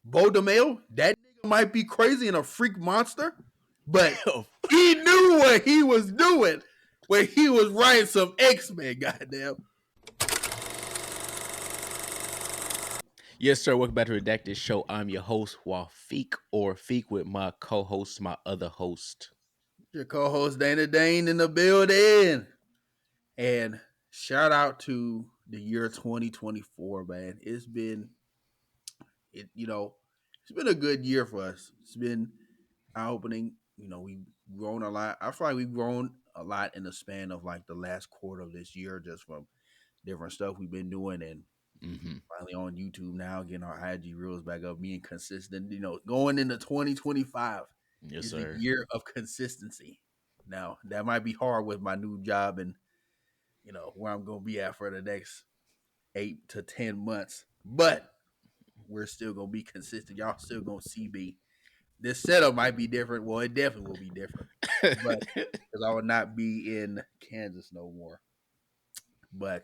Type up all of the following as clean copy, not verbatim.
Bodemel, that nigga might be crazy and a freak monster, but he knew what he was doing when he was writing some X-Men, goddamn. Yes, sir. Welcome back to Redacted Show. I'm your host, Wafik, or Feek, with my co-host, my other host. Your co-host Dana Dane in the building. And shout out to the year 2024, man. It's been it's been a good year for us. It's been eye-opening. We've grown a lot. I feel like we've grown a lot in the span of like the last quarter of this year, just from different stuff we've been doing, and finally on YouTube now, getting our IG reels back up, being consistent. Going into 2025 Yes, is the sir. year of consistency. Now that might be hard with my new job and where I'm gonna be at for the next 8 to 10 months, but we're still gonna be consistent. Y'all still gonna see me. This setup might be different. Well, it definitely will be different, but because I will not be in Kansas no more. But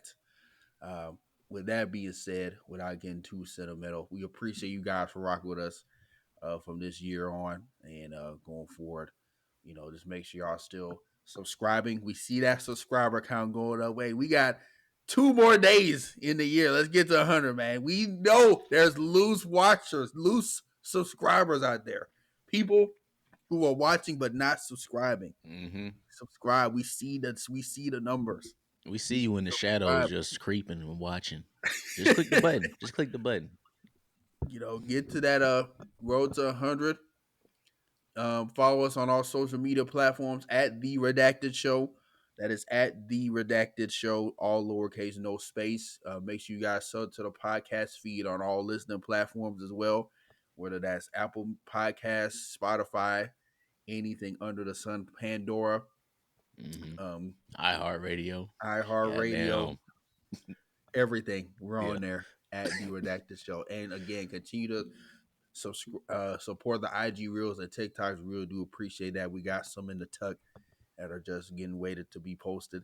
um, with that being said, without getting too sentimental, we appreciate you guys for rocking with us from this year on and going forward. Just make sure y'all still subscribing. We see that subscriber count going up. Wait, we got 2 more days in the year. Let's get to 100, man. We know there's loose watchers, loose subscribers out there. People who are watching but not subscribing. Subscribe. We see that. We see the numbers. We see you in the shadows, Subscribe. just creeping and watching. Just click the button. Just click the button. Get to that road to 100. Follow us on all social media platforms at The Redacted Show. That is at The Redacted Show, all lowercase, no space. Make sure you guys sub to the podcast feed on all listening platforms as well, whether that's Apple Podcasts, Spotify, anything under the sun, Pandora, iHeartRadio. iHeartRadio, Goddamn. everything. We're Yeah. on there at The Redacted Show. And again, continue to support the IG Reels and TikToks. We really do appreciate that. We got some in the tuck that are just getting waited to be posted.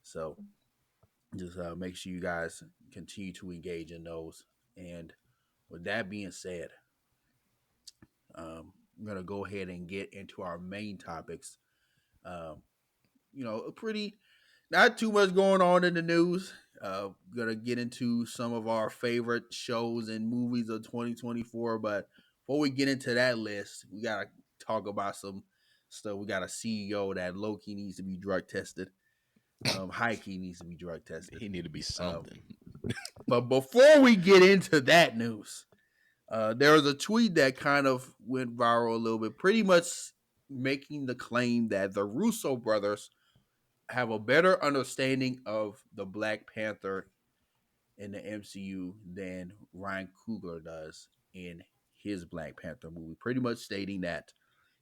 So just make sure you guys continue to engage in those. And with that being said, I'm going to go ahead and get into our main topics. Um, not too much going on in the news. Gonna get into some of our favorite shows and movies of 2024, but before we get into that list, we gotta talk about some stuff. We got a CEO that low key needs to be drug tested. High key needs to be drug tested. He need to be something. But before we get into that news, there was a tweet that kind of went viral a little bit, pretty much making the claim that the Russo brothers have a better understanding of the Black Panther in the MCU than Ryan Coogler does in his Black Panther movie. Pretty much stating that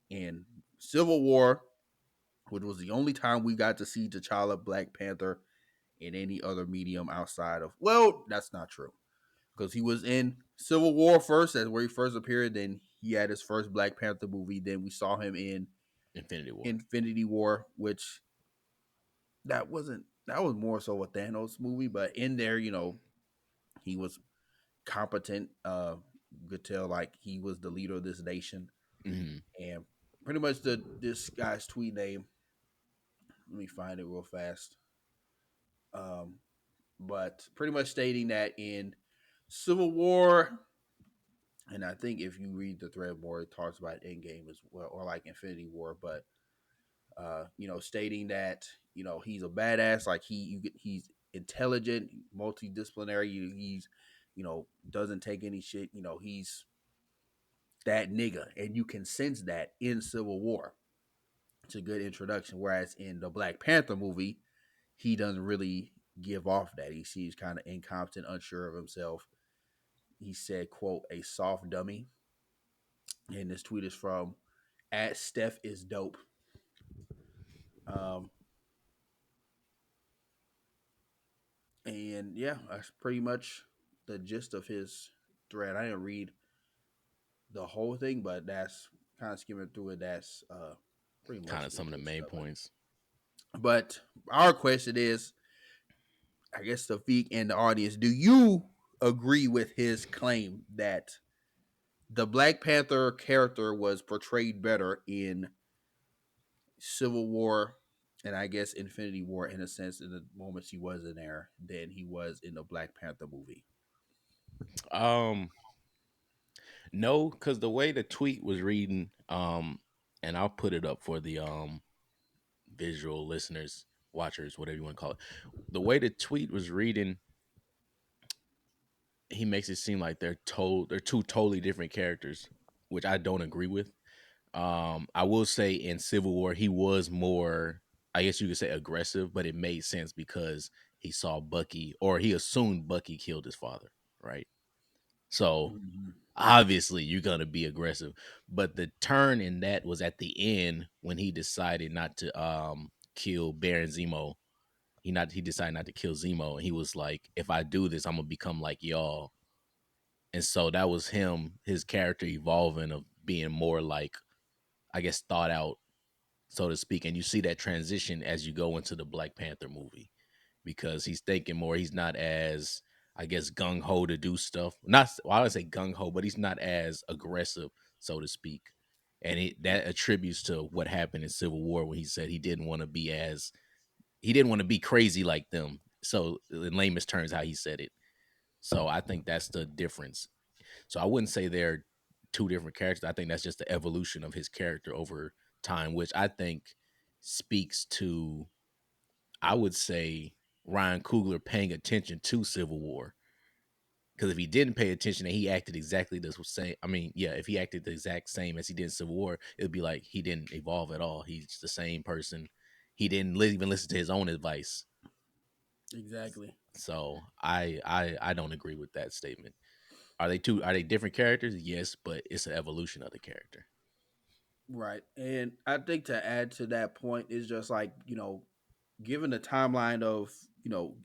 in Civil War, which was the only time we got to see T'Challa Black Panther in any other medium outside of, well, that's not true. Because he was in Civil War first, that's where he first appeared. Then he had his first Black Panther movie. Then we saw him in Infinity War, which that was more so a Thanos movie, but in there, he was competent. Could tell like he was the leader of this nation, and pretty much this guy's tweet name. Let me find it real fast. But pretty much stating that in Civil War, and I think if you read the thread more, it talks about Endgame as well, or like Infinity War, but stating that he's a badass, like he's intelligent, multidisciplinary. He's doesn't take any shit. He's that nigga, and you can sense that in Civil War. It's a good introduction. Whereas in the Black Panther movie, he doesn't really give off that. He seems kind of incompetent, unsure of himself. He said, "quote a soft dummy," and this tweet is from at Steph is dope. Um, And yeah, that's pretty much the gist of his thread. I didn't read the whole thing, but that's kind of skimming through it. That's pretty much Kind of some of the main points. But our question is, I guess the Feek and the audience, do you agree with his claim that the Black Panther character was portrayed better in Civil War and I guess Infinity War in a sense in the moments he was in there than he was in the Black Panther movie. Um, no, because the way the tweet was reading, and I'll put it up for the visual listeners, watchers, whatever you want to call it. The way the tweet was reading, he makes it seem like they're two totally different characters, which I don't agree with. I will say in Civil War he was more, I guess you could say, aggressive, but it made sense because he saw Bucky, or he assumed Bucky killed his father, right? So Mm-hmm. obviously you're gonna be aggressive. But the turn in that was at the end when he decided not to kill Baron Zemo. He decided not to kill Zemo, and he was like, if I do this, I'm gonna become like y'all. And so that was him, his character evolving of being more like, I guess, thought out, so to speak. And you see that transition as you go into the Black Panther movie because he's thinking more. He's not as, I guess, gung ho to do stuff. Not, well, I would say gung ho, but he's not as aggressive, so to speak. And that attributes to what happened in Civil War when he said he didn't want to be crazy like them. So in layman's terms, how he said it. So I think that's the difference. So I wouldn't say they're two different characters. I think that's just the evolution of his character over time, which I think speaks to, I would say, Ryan Coogler paying attention to Civil War. Because if he didn't pay attention and he acted exactly the same, I mean, yeah, if he acted the exact same as he did in Civil War, it'd be like he didn't evolve at all. He's the same person. He didn't even listen to his own advice. Exactly. So I don't agree with that statement. Are they different characters? Yes, but it's an evolution of the character. Right. And I think to add to that point is just like, given the timeline of,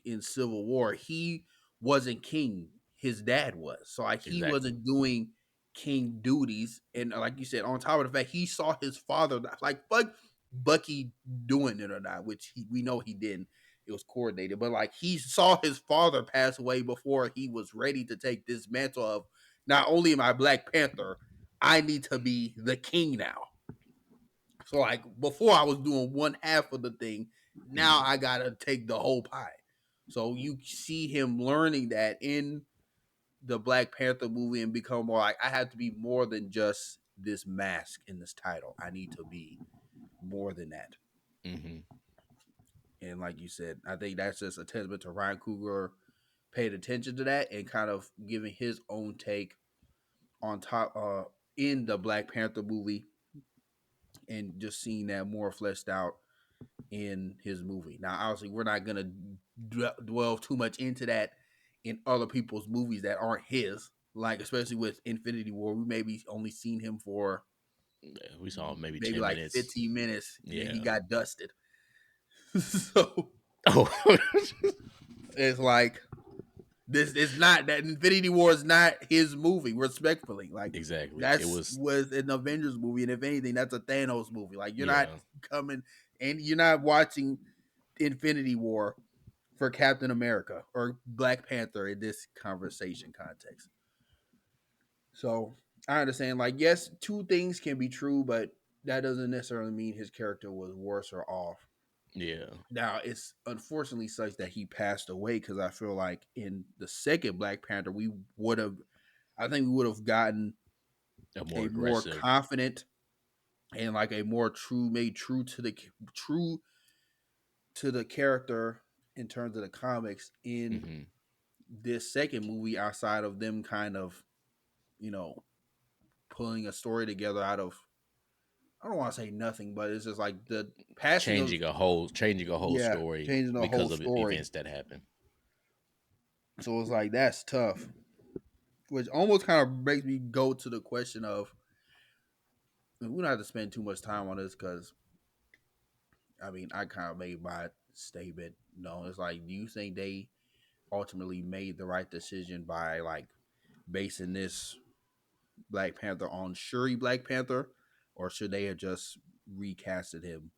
in Civil War, he wasn't king. His dad was. So like he Exactly. wasn't doing king duties. And like you said, on top of the fact he saw his father like fuck Bucky doing it or not, which we know he didn't. It was coordinated. But like he saw his father pass away before he was ready to take this mantle of not only am I Black Panther, I need to be the king now. So like before I was doing one half of the thing, now Hmm. I gotta take the whole pie. So you see him learning that in the Black Panther movie and become more like I have to be more than just this mask in this title. I need to be more than that. Hmm. And like you said, I think that's just a testament to Ryan Coogler paying attention to that and kind of giving his own take on top in the Black Panther movie and just seeing that more fleshed out in his movie. Now, obviously, we're not gonna dwell too much into that in other people's movies that aren't his. Like especially with Infinity War, we maybe only seen him for Yeah, we saw maybe maybe 10 like minutes. 15 minutes, and then he Yeah. got dusted. So Oh, it's like this is not that Infinity War is not his movie. Respectfully, like exactly. It that's was, was an Avengers movie, and if anything, that's a Thanos movie. Like you're not yeah. coming and you're not watching Infinity War for Captain America or Black Panther in this conversation context. So I understand, like, yes, two things can be true, but that doesn't necessarily mean his character was worse or off. Yeah. Now, it's unfortunately such that he passed away because I feel like in the second Black Panther, I think we would have gotten A more a more aggressive. confident and like a more true to the character in terms of the comics in Hmm. this second movie outside of them kind of, you know, pulling a story together out of I don't want to say nothing, but it's just like the passing of Changing a whole yeah, story changing the whole because of story. events that happen. So it's like that's tough, which almost kind of makes me go to the question of we don't have to spend too much time on this because I mean I kind of made my statement. No, it's like do you think they ultimately made the right decision by like basing this Black Panther on Shuri Black Panther, or should they have just recasted him?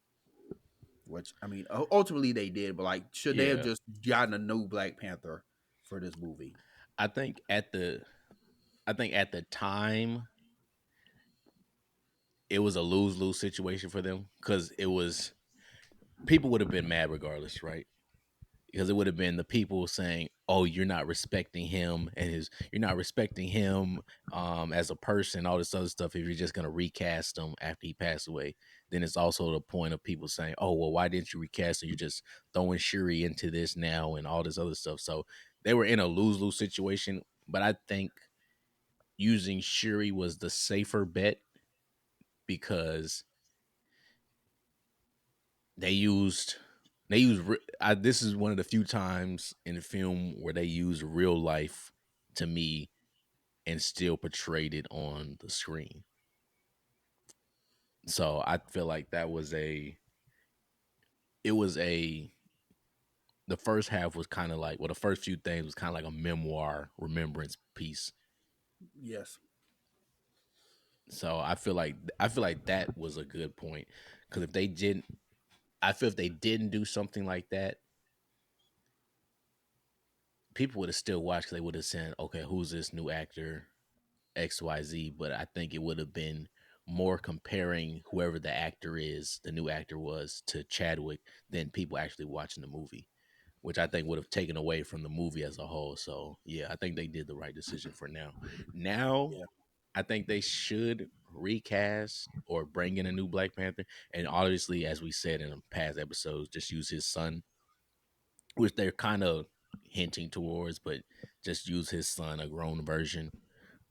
Which I mean, ultimately they did, but like, should they have Yeah. just gotten a new Black Panther for this movie? I think at the I think at the time it was a lose lose situation for them because it was people would have been mad regardless, right? Because it would have been the people saying, "Oh, you're not respecting him and his, you're not respecting him as a person, all this other stuff." If you're just gonna recast him after he passed away, then it's also the point of people saying, "Oh, well, why didn't you recast him? You're just throwing Shuri into this now and all this other stuff." So they were in a lose lose situation. But I think using Shuri was the safer bet because they used this is one of the few times in the film where they use real life to me and still portrayed it on the screen. So I feel like that was a it was a the first half was kind of like, well, the first few things was kind of like a memoir remembrance piece. Yes. So I feel like that was a good point because if they didn't, I feel if they didn't do something like that, people would have still watched. 'Cause they would have said, "Okay, who's this new actor XYZ?" But I think it would have been more comparing whoever the actor is, the new actor was, to Chadwick than people actually watching the movie, which I think would have taken away from the movie as a whole. So yeah, I think they did the right decision for now. Now Yeah. I think they should recast or bring in a new Black Panther. And obviously, as we said in past episodes, just use his son, which they're kind of hinting towards, but just use his son, a grown version.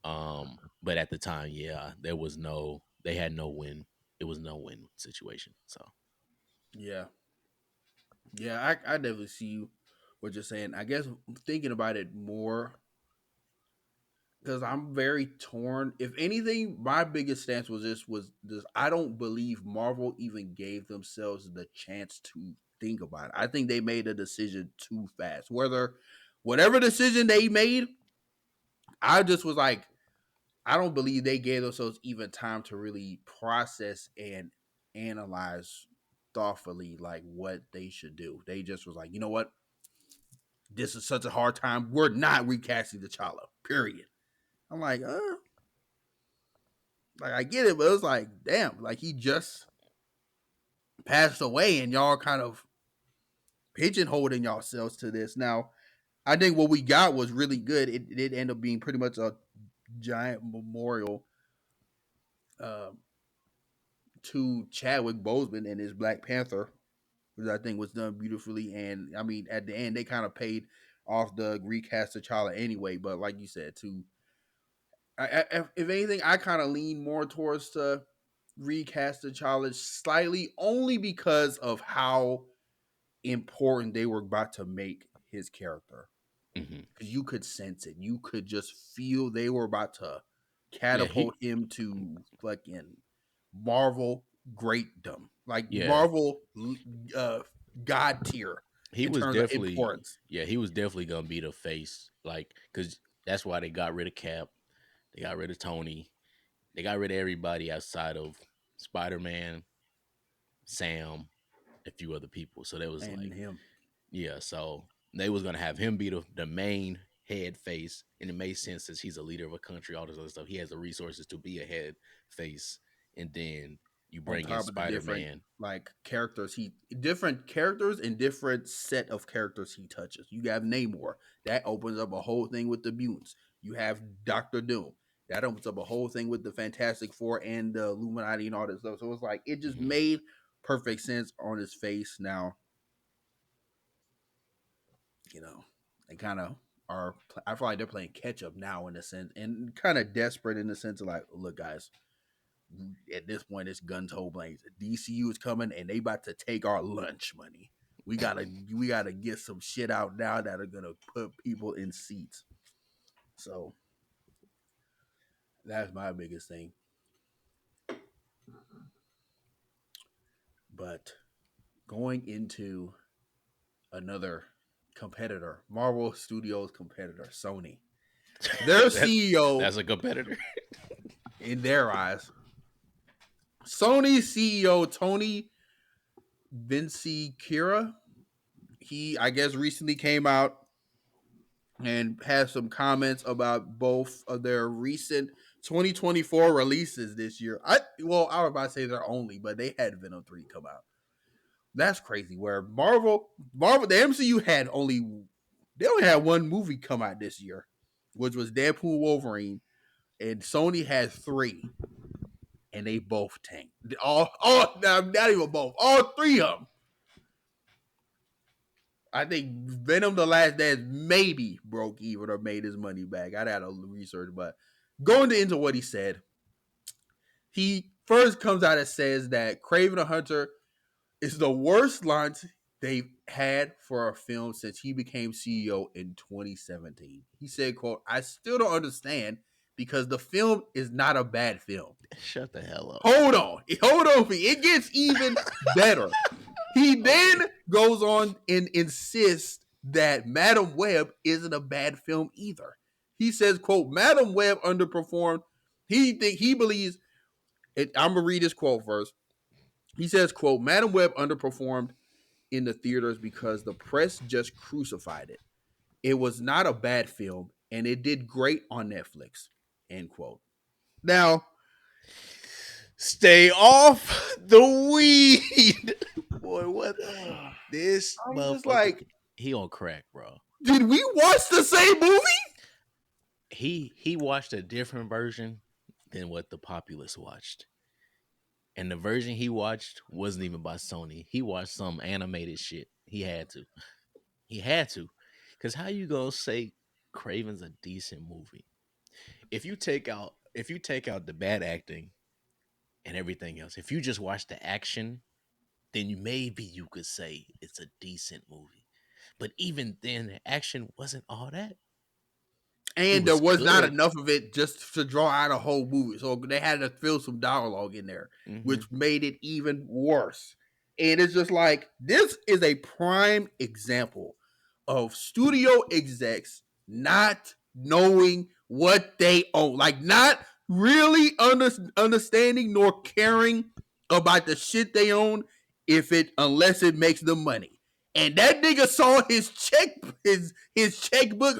But at the time, yeah, there was no, they had no win. It was no win situation. So, Yeah. Yeah. I definitely see what you're saying. I guess thinking about it more because I'm very torn. If anything, my biggest stance was this: I don't believe Marvel even gave themselves the chance to think about it. I think they made a decision too fast. Whatever decision they made, I just was like, I don't believe they gave themselves even time to really process and analyze thoughtfully like what they should do. They just was like, you know what? This is such a hard time. We're not recasting T'Challa. Period. I'm like I get it, but it was like, damn, like he just passed away, and y'all kind of pigeonholing yourselves to this. Now, I think what we got was really good. It did end up being pretty much a giant memorial uh, to Chadwick Boseman and his Black Panther, which I think was done beautifully. And I mean, at the end, they kind of paid off the recast T'Challa anyway. But like you said, if anything, I kind of lean more towards the recast T'Challa slightly, only because of how important they were about to make his character. mhm. Because you could sense it, you could just feel they were about to Yeah, catapult him to fucking Marvel greatdom, like yeah, Marvel uh, god tier he in was terms of definitely, importance. yeah, he was definitely gonna be the face, like, because that's why they got rid of Cap, they got rid of Tony, they got rid of everybody outside of Spider Man, Sam, a few other people. So there was And like, him. yeah, so they was gonna have him be the main head face, and it made sense since he's a leader of a country, all this other stuff. He has the resources to be a head face, and then you On bring in top of the Spider different Man. like characters he different characters and different set of characters he touches. You have Namor, that opens up a whole thing with the mutants. You have Doctor Doom, that opens up a whole thing with the Fantastic Four and the Illuminati and all this stuff. So it's like it just Hmm. made perfect sense on his face. Now, you know, they kind of are. I feel like they're playing catch up now in a sense, and kind of desperate in the sense of like, look, guys, at this point it's guns whole blanks. DCU is coming and they about to take our lunch money. We gotta get some shit out now that are gonna put people in seats. So that's my biggest thing. But going into another competitor, Marvel Studios competitor, Sony. Their that CEO, that's a competitor. in their eyes, Sony CEO Tony Vinci Kira, he I guess recently came out and has some comments about both of their recent 2024 releases this year. I was about to say they're only, but they had Venom 3 come out. That's crazy. Where the MCU had only had one movie come out this year, which was Deadpool Wolverine, and Sony had three, and they both tanked. Not even both, all three of them. I think Venom: The Last Dance maybe broke even or made his money back. I'd had to research, but going into what he said, he first comes out and says that Craven the Hunter is the worst launch they've had for a film since he became CEO in 2017. He said, quote, I still don't understand because the film is not a bad film. Shut the hell up. Hold on. It gets even better. He then goes on and insists that Madam Web isn't a bad film either. He says, quote, Madam Web underperformed. He believes I'm gonna read this quote first. He says, quote, Madam Web underperformed in the theaters because the press just crucified it. It was not a bad film, and it did great on Netflix, end quote. Now, stay off the weed. Boy, what? This I'm just motherfucker, like, he on crack, bro. did we watch the same movie? He watched a different version than what the populace watched. And the version he watched wasn't even by Sony. He watched some animated shit. He had to. He had to. Cause how you gonna say Craven's a decent movie? If you take out the bad acting and everything else, if you just watch the action, then maybe you could say it's a decent movie. But even then, the action wasn't all that. It And there was was not good. enough of it just to draw out a whole movie. So they had to fill some dialogue in there, Hmm. which made it even worse. And it's just like, this is a prime example of studio execs not knowing what they own. Like, not really understanding nor caring about the shit they own unless it makes them money. And that nigga saw his checkbook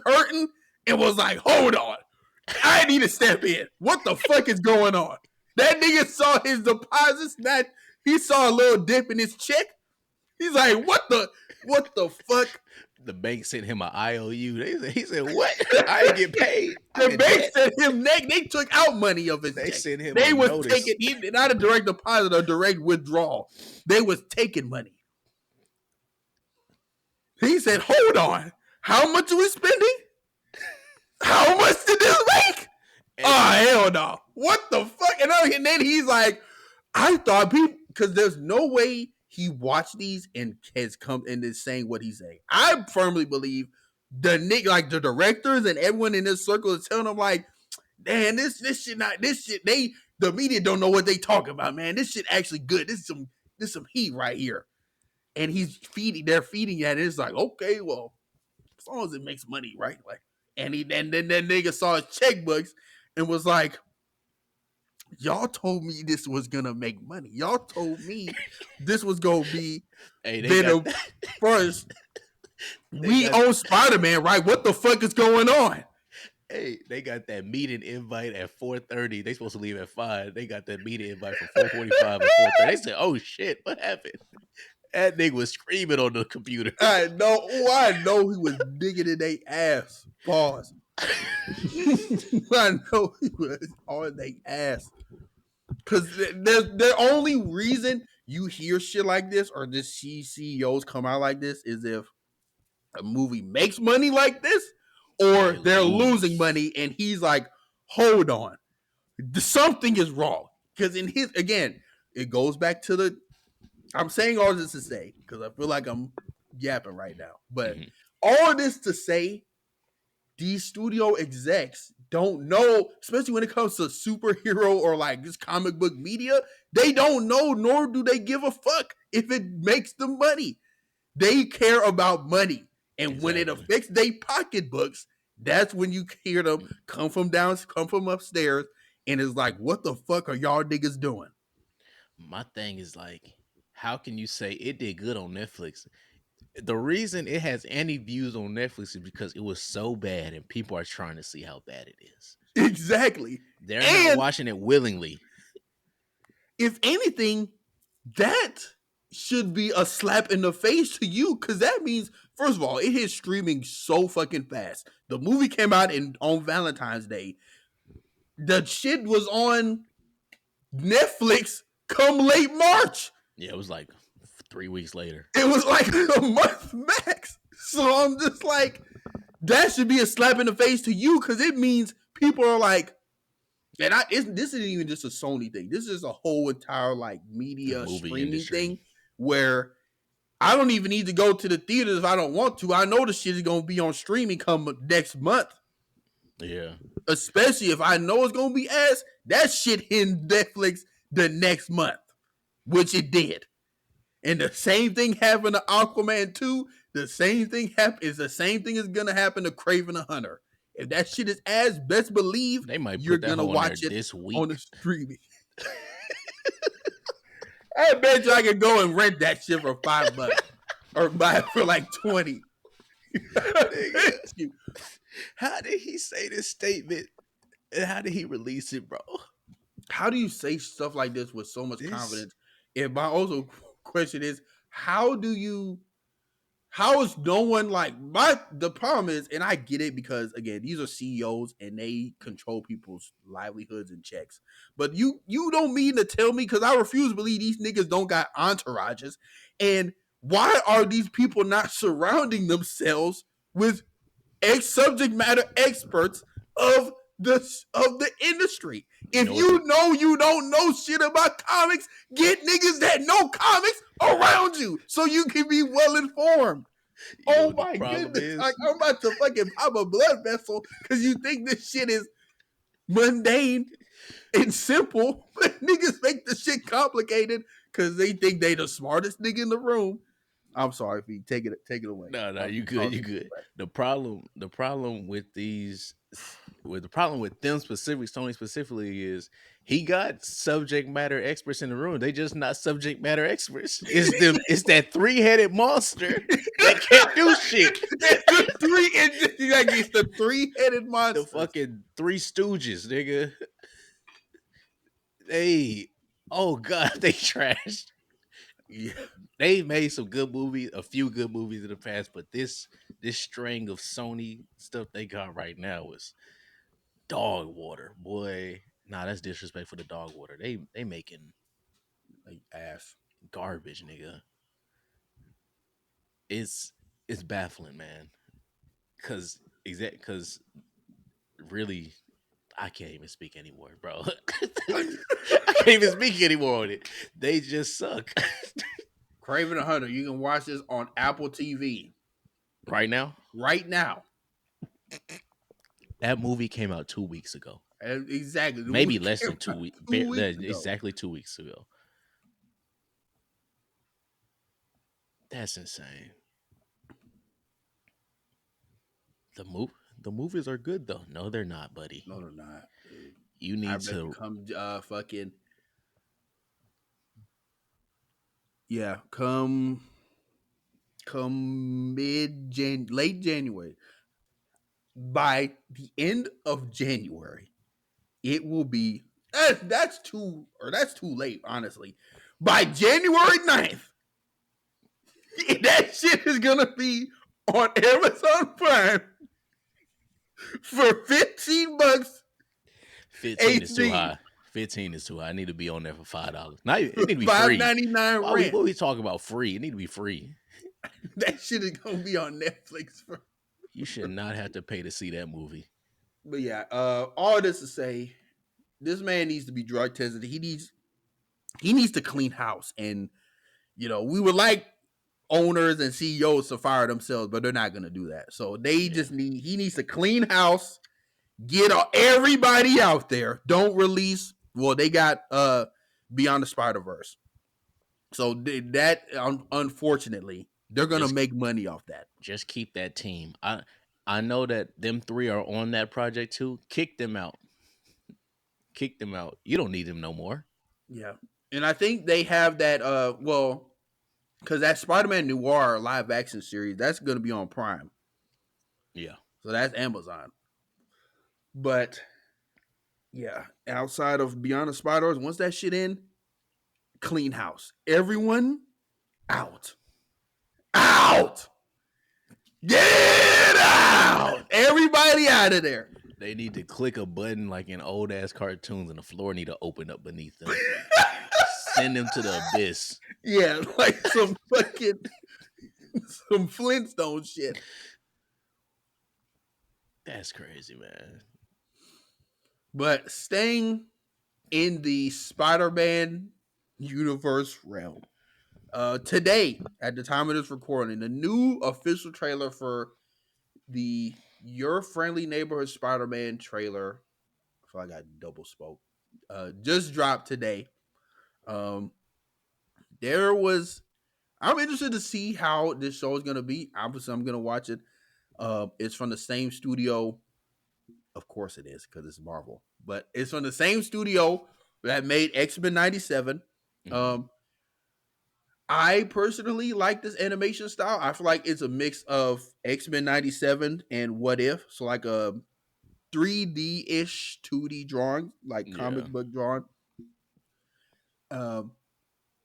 hurting and was like, hold on, I need to step in. What the fuck is going on? That nigga saw his deposits, he saw a little dip in his check. He's like, what the fuck? The bank sent him an IOU. He said, "What? I ain't get paid. I'm The in bank debt." sent him neck. They took out money of his They check. sent him a They was notice. taking not a direct deposit or direct withdrawal. They was taking money. He said, hold on. How much are we spending? How much did this make? And Oh, hell no. What the fuck? And then he's like, I thought people, because there's no way he watched these and has come and is saying what he's saying. I firmly believe the directors and everyone in this circle is telling him, like, man, this shit, the media don't know what they talk about, man. This shit actually good. This is some heat right here. And they're feeding that. And it's like, okay, well, as long as it makes money, right? Like, and then that nigga saw his checkbooks and was like, y'all told me this was gonna make money. Y'all told me this was gonna be hey, they got Venom first. they We got own Spider-Man, right? What the fuck is going on? they got that meeting invite at 4:30. They supposed to leave at 5. They got that meeting invite from 4:45 and 4:30. They said, "Oh shit, what happened?" That nigga was screaming on the computer. I know he was digging in their ass. Pause. I know he was on their ass. Because the only reason you hear shit like this or just see CEOs come out like this is if a movie makes money like this Or or they they're losing lose. money and he's like, hold on, something is wrong. Because again, it goes back to I'm saying all this to say, because I feel like I'm yapping right now, but Mhm. all this to say, these studio execs don't know, especially when it comes to superhero or like this comic book media, they don't know, nor do they give a fuck if it makes them money. They care about money. And when it Exactly. affects their pocketbooks, that's when you hear them come from upstairs, and it's like, what the fuck are y'all niggas doing? My thing is like, how can you say it did good on Netflix? The reason it has any views on Netflix is because it was so bad and people are trying to see how bad it is. Exactly. They're not And watching it willingly. if anything, that should be a slap in the face to you because that means, first of all, it hit streaming so fucking fast. The movie came out on Valentine's Day. The shit was on Netflix come late March. Yeah, it was like 3 weeks later. It was like a month max. So I'm just like, that should be a slap in the face to you because it means people are like, this isn't even just a Sony thing. This is a whole entire like The media movie streaming industry. thing where I don't even need to go to the theaters if I don't want to. I know the shit is gonna be on streaming come next month. Yeah. Especially if I know it's gonna be ass. That shit hit Netflix the next month, which it did. And the same thing happened to Aquaman 2. The same thing is the same thing is gonna happen to Craven the Hunter. If that shit is ass, best believe They might you're put that gonna hoe on there watch it this on the week. streaming. I bet you I could go and rent that shit for $5 or buy it for like 20. Nigga, how did he say this statement? And how did he release it, bro? How do you say stuff like this with so much This confidence? And my also question is, how do you? How is no one like my? The problem is, and I get it because again, these are CEOs and they control people's livelihoods and checks. But you don't mean to tell me because I refuse to believe these niggas don't got entourages. And why are these people not surrounding themselves with subject matter experts of the industry? you If know what the you don't know shit about comics, get niggas that know comics around you so you can be well informed. you know Oh what the my problem goodness. Like is? I'm about to fucking pop a blood vessel because you think this shit is mundane and simple, but niggas make the shit complicated because they think they the smartest nigga in the room. I'm sorry, P. Take it away. No, no, I'm you good, sorry. you good. The problem with the problem with them specific, Sony specifically, is he got subject matter experts in the room. They just not subject matter experts. It's them. It's that 3-headed monster that can't do shit. It's the three-headed The monsters. fucking Three Stooges, nigga. They, oh god, they trashed. Yeah. They made some good movies, a few good movies in the past, but this string of Sony stuff they got right now is dog water, boy. Nah, that's disrespectful to dog water. They making Like ass. garbage, nigga. It's it's baffling, man. Cause really, I can't even speak anymore, bro. I can't even speak anymore on it. They just suck. Craven the Hunter. You can watch this on Apple TV Right now, right now. that movie came out 2 weeks ago. And exactly. The movie Maybe less came than two out weeks. 2 weeks ago. Exactly 2 weeks ago. That's insane. The movies are good though. No, they're not, buddy. No, they're not. Dude. You I need bet to come fucking yeah, come late January. By the end of January, it will be that's too late, honestly. By January 9th, that shit is gonna be on Amazon Prime for $15 15 is too HD, high. 15 is too high. I need to be on there for $5. Not even, it need to be five free. ninety nine Why we rent. what we talking about free? It need to be free. That shit is gonna be on Netflix for. You should not have to pay to see that movie. But yeah, all this to say, this man needs to be drug tested. He needs to clean house, and we would like owners and CEOs to fire themselves, but they're not gonna do that. So they Yeah. just he needs to clean house, get everybody out there. Don't release. Well, they got Beyond the Spider Verse, so that unfortunately they're gonna Just make money off that. just keep that team. I know that them three are on that project too. Kick them out. Kick them out. You don't need them no more. Yeah, and I think they have that. Well, because that Spider-Man Noir live action series that's gonna be on Prime, Yeah. so that's Amazon. But yeah, outside of Beyond the Spider-Verse, once that shit in, clean house. Everyone out, out, get out. Everybody out of there. They need to click a button like in old ass cartoons, and the floor need to open up beneath them. Send them to the abyss. Yeah, like some fucking some Flintstone shit. That's crazy, man. But staying in the Spider-Man universe realm, today, at the time of this recording, the new official trailer for the Your Friendly Neighborhood Spider-Man trailer. I feel like I double spoke. Just dropped today. Um, there was. I'm interested to see how this show is gonna be. Obviously, I'm gonna watch it. It's from the same studio. Of course, it is because it's Marvel, but it's from the same studio that made X-Men '97. Mm-hmm. Um, I personally like this animation style. I feel like it's a mix of X-Men '97 and What If. So like a 3D ish 2D drawing, like Yeah. comic book drawing. Um,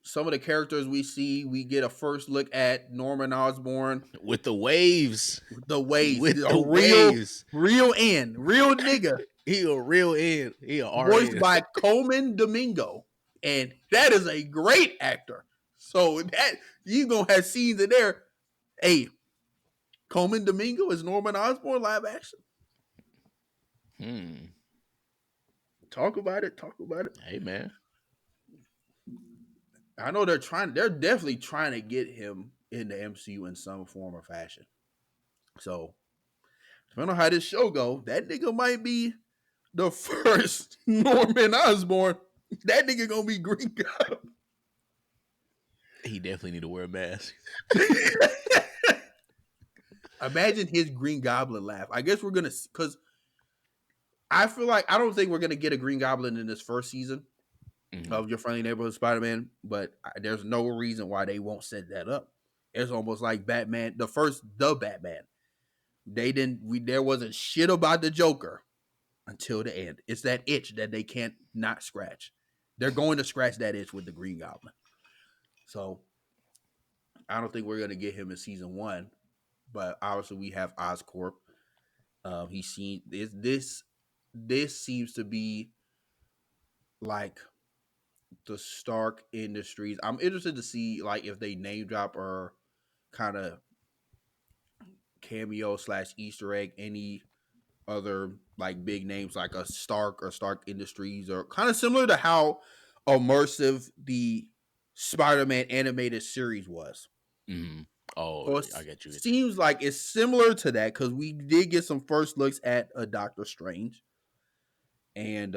some of the characters we see, we get a first look at Norman Osborn, With the waves. the ways, With a the real, waves. real nigga, He a real N. He a voiced RN. by Coleman Domingo, and that is a great actor. So that you gonna have scenes in there. Hey, Coleman Domingo is Norman Osborn live action. Hmm. Talk about it. Talk about it. Hey, man. I know they're trying. They're definitely trying to get him in the MCU in some form or fashion. So depending on how this show go, that nigga might be the first Norman Osborn. That nigga gonna be Green Goblin. He definitely need to wear a mask. Imagine his Green Goblin laugh. I guess we're gonna, because I feel like I don't think we're gonna get a Green Goblin in this first season Mm-hmm. of Your Friendly Neighborhood Spider-Man, but there's no reason why they won't set that up. It's almost like Batman, the Batman. They didn't. There wasn't shit about the Joker until the end. It's that itch that they can't not scratch. They're going to scratch that itch with the Green Goblin. So I don't think we're gonna get him in season one, but obviously we have Oscorp. He's seen this. This seems to be like the Stark Industries. I'm interested to see like if they name drop or kind of cameo slash Easter egg any other like big names like a Stark or Stark Industries, or kind of similar to how immersive the Spider-Man animated series was. Mm-hmm. Oh, So it I get you. Get you. seems like it's similar to that because we did get some first looks at a Doctor Strange, and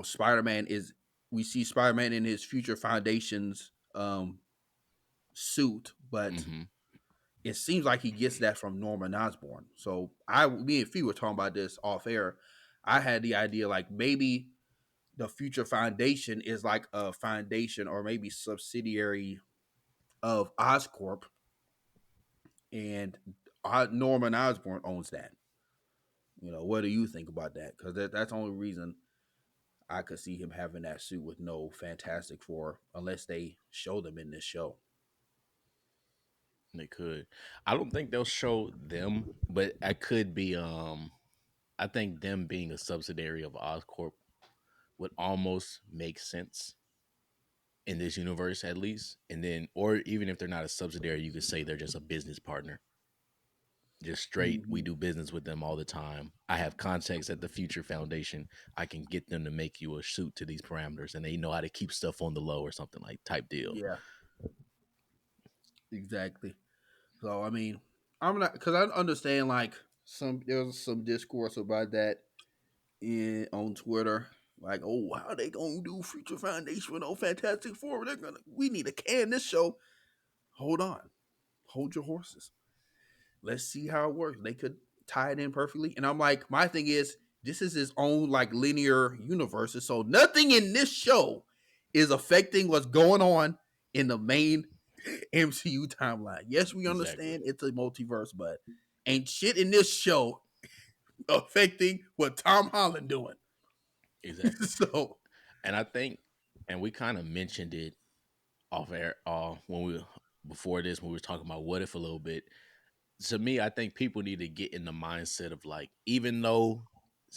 Spider-Man is, we see Spider-Man in his future Foundation's suit, but Mm-hmm. it seems like he gets that from Norman Osborn. So me and Fee were talking about this off air. I had the idea like maybe the future Foundation is like a foundation or maybe subsidiary of Oscorp, and Norman Osborn owns that. What do you think about that? Because that's the only reason I could see him having that suit with no Fantastic Four, unless they show them in this show. They could. I don't think they'll show them, but I could be. I think them being a subsidiary of Oscorp would almost make sense in this universe, at least. And then, or even if they're not a subsidiary, you could say they're just a business partner. Just straight, we Mm-hmm. do business with them all the time. I have contacts at the Future Foundation. I can get them to make you a suit to these parameters, and they know how to keep stuff on the low or something like type deal. Yeah, exactly. So I mean, I'm not, because I understand like there's some discourse about that on Twitter. Like, oh, how they gonna do Future Foundation with no Fantastic Four? We need to can this show. Hold on, hold your horses. Let's see how it works. They could tie it in perfectly. And I'm like, my thing is, this is his own like linear universe, so nothing in this show is affecting what's going on in the main MCU timeline. Yes, we Exactly. understand it's a multiverse, but ain't shit in this show affecting what Tom Holland doing. Exactly. So And I think, and we kind of mentioned it off air when we before this when we were talking about what if a little bit. To me, I think people need to get in the mindset of like, even though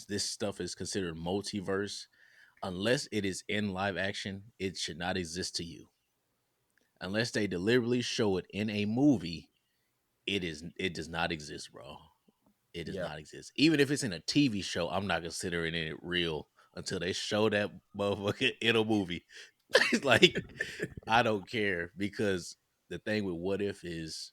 this stuff is considered multiverse, unless it is in live action, it should not exist to you. Unless they deliberately show it in a movie, it does not exist, bro. It does yeah, not exist. Even if it's in a TV show, I'm not considering it real until they show that motherfucker in a movie. It's like I don't care because the thing with what if is,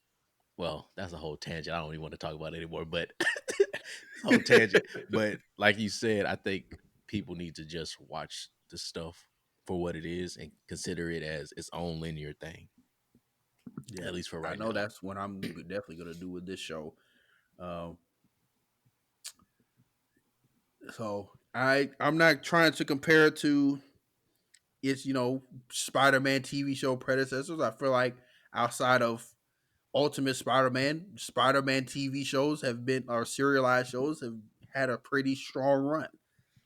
well, that's a whole tangent. I don't even want to talk about it anymore, but it's a whole tangent. But like you said, I think people need to just watch the stuff for what it is and consider it as its own linear thing, yeah. at least for I right know now. that's what I'm definitely gonna do with this show. Um, so I'm not trying to compare it to its Spider-Man TV show predecessors. I feel like outside of Ultimate Spider-Man, Spider-Man TV shows have been or serialized shows have had a pretty strong run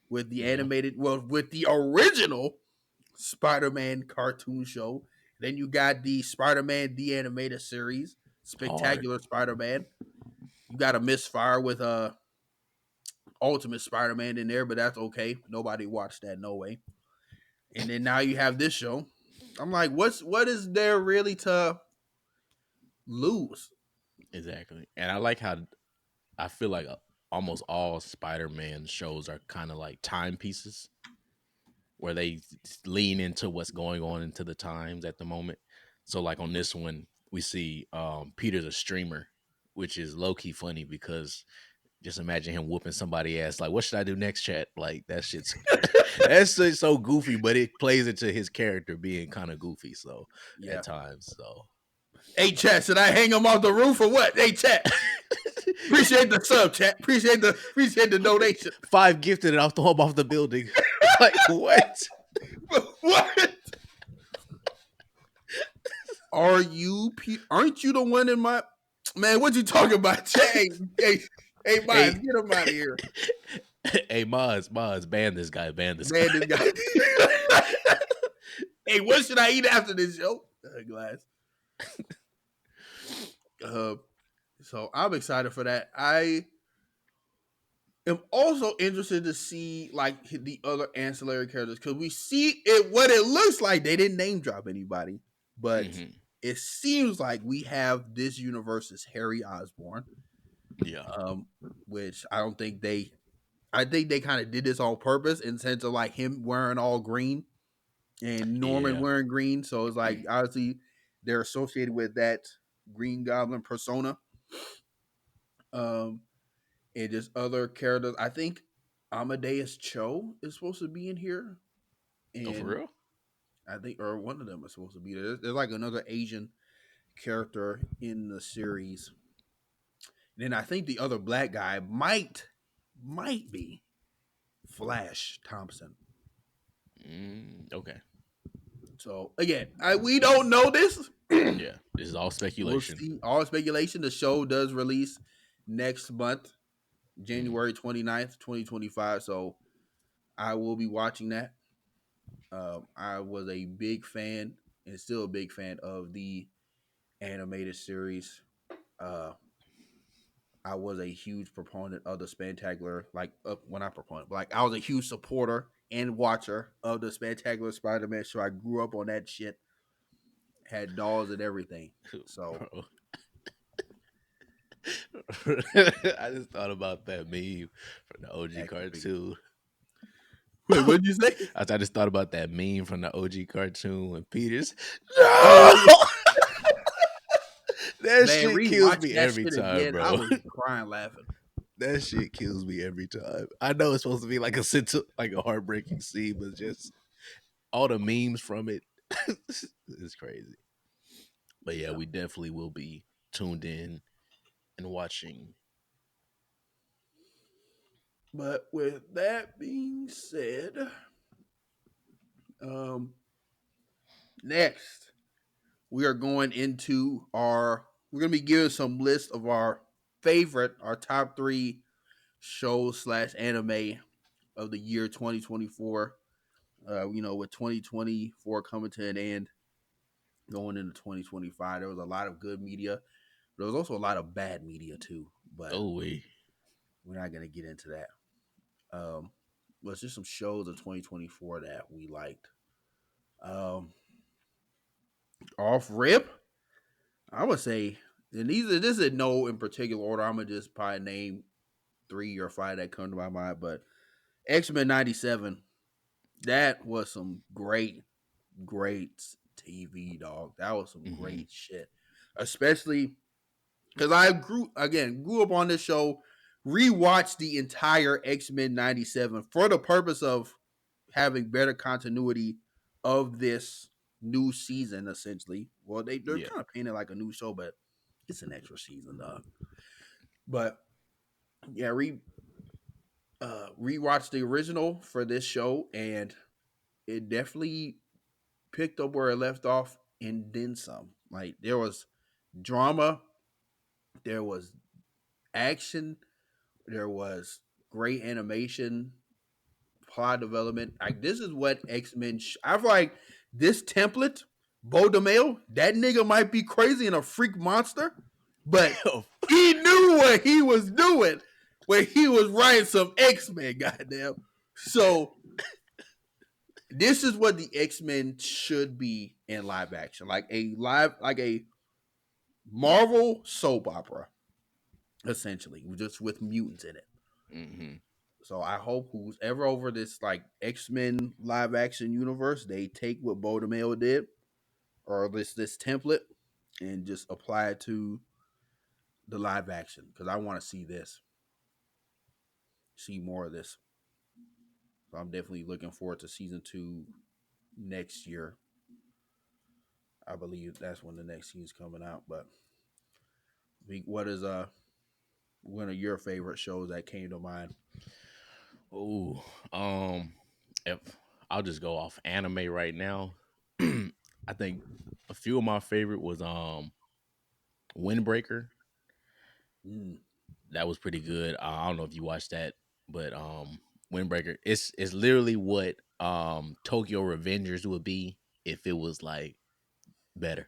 with the Yeah. animated, well, with the original Spider-Man cartoon show. Then you got the Spider-Man the animated series, Hard. Spectacular Spider-Man. You got a misfire with Ultimate Spider-Man in there, but that's okay. Nobody watched that, no way. And then now you have this show. I'm like, what is there really to lose? Exactly. And I like how I feel like almost all Spider-Man shows are kind of like timepieces where they lean into what's going on into the times at the moment. So like on this one, we see Peter's a streamer, which is low key funny because just imagine him whooping somebody ass. Like, what should I do next, chat? Like that shit's that's so goofy, but it plays into his character being kind of goofy. So at Yeah. times, so Hey chat, should I hang him off the roof or what? Hey chat, appreciate the sub, chat. Appreciate the donation. 5 gifted and I'll throw him off the building. Like what? What? Aren't you the one in my man? What you talking about? Chat? Hey, Miles, Hey, get him out of here. hey, Moz, ban this guy, ban this guy. Man, this guy. Hey, what should I eat after this show? Glass. Uh, so I'm excited for that. I am also interested to see like the other ancillary characters because we see it what it looks like. They didn't name drop anybody, but Hmm. it seems like we have this universe's Harry Osborn, Yeah, um, which I don't think they. I think they kind of did this on purpose in sense of like him wearing all green and Norman yeah, wearing green. So it's like obviously they're associated with that Green Goblin persona. Um, and just other characters. I think Amadeus Cho is supposed to be in here, oh for and real? I think or one of them is supposed to be there. There's like another Asian character in the series. And then I think the other black guy might be Flash Thompson. Okay, So again, we don't know this. yeah, this is all We'll speculation. see. All speculation. The show does release next month, Mm. January 29th, 2025. So I will be watching that. I was a big fan and still a big fan of the animated series. Uh, I was a huge proponent of the Spectacular, like when I proponent, but like I was a huge supporter and watcher of the Spectacular Spider-Man show. I grew up on that shit, had dolls and everything. So Bro, I just thought about that meme from the OG action figure. cartoon. Wait, what did you say? I just thought about that meme from the OG cartoon when Peter's Oh no. yeah, That man, shit kills rewatching me that every shit time, again, I bro. was crying laughing. That shit kills me every time. I know it's supposed to be like a like a heartbreaking scene, but just all the memes from it is crazy. But yeah, Yeah, we definitely will be tuned in and watching. but with that being said, um, next. we are going into our. We're gonna be giving some list of our top three shows slash anime of the year 2024. With 2024 coming to an end, going into 2025, there was a lot of good media. There was also a lot of bad media too, but Oh wait. we're not gonna get into that. Um, but it's just some shows of 2024 that we liked. Um, Off rip, I would say, and this is no in particular order. I'm gonna just probably name 3 or 5 that come to my mind. But X-Men '97, that was some great TV, dog. That was some Mm-hmm. great shit, especially because I grew up on this show, rewatched the entire X-Men '97 for the purpose of having better continuity of this new season. Essentially, well, they're Yeah. kind of painted like a new show, but it's an extra season, dog. But yeah, rewatched the original for this show, and it definitely picked up where it left off and then some. Like there was drama, there was action, there was great animation, plot development. Like this is what X Men. I feel like this template, Bo DeMail, that nigga might be crazy and a freak monster, but he knew what he was doing when he was writing some X Men. Goddamn. So this is what the X Men should be in live action, like a Marvel soap opera, essentially, just with mutants in it. Mm-hmm. So I hope who's ever over this like X Men live action universe, they take what Bo DeMail did or this template and just apply it to the live action because I want to see more of this. So I'm definitely looking forward to season 2 next year. I believe that's when the next season's coming out. But what is one of your favorite shows that came to mind? Oh, if I'll just go off anime right now. I think a few of my favorite was Windbreaker. Mm. That was pretty good. I don't know if you watched that, but Windbreaker, it's literally what Tokyo Revengers would be if it was like better,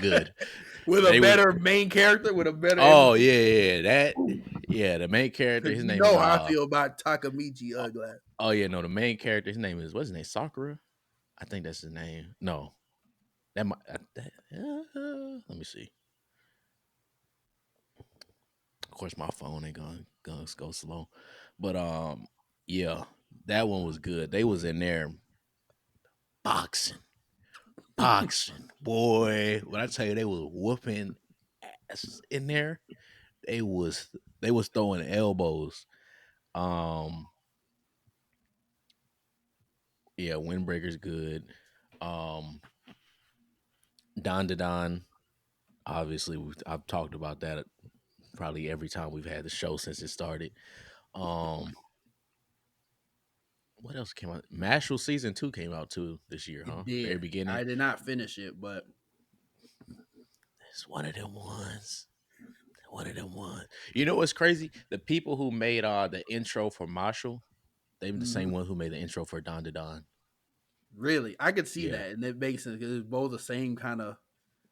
good. With a They was better main character, with a better oh MVP. yeah, yeah, that yeah, the main character, Because his you name is know how I feel about Takamichi oh, Ugly. oh yeah, no, the main character, his name is what's his name? Sakura? I think that's his name. No. That might let me see. Of course my phone ain't gonna go slow. But yeah, that one was good. They was in there boxing. Boxing. Boy, when I tell you they was whooping ass in there, they was they was throwing elbows. Um yeah, Windbreaker's good. Um Don to Don, obviously I've talked about that probably every time we've had the show since it started. Um what else came out? Mashal season 2 came out too this year, It huh? Very did. beginning. I did not finish it, but It's one of them ones. One of them ones. You know what's crazy? The people who made the intro for Marshall, they were the same mhm. one who made the intro for Don to Don. Really, I could see Yeah, that, and it makes sense because it's both the same kind of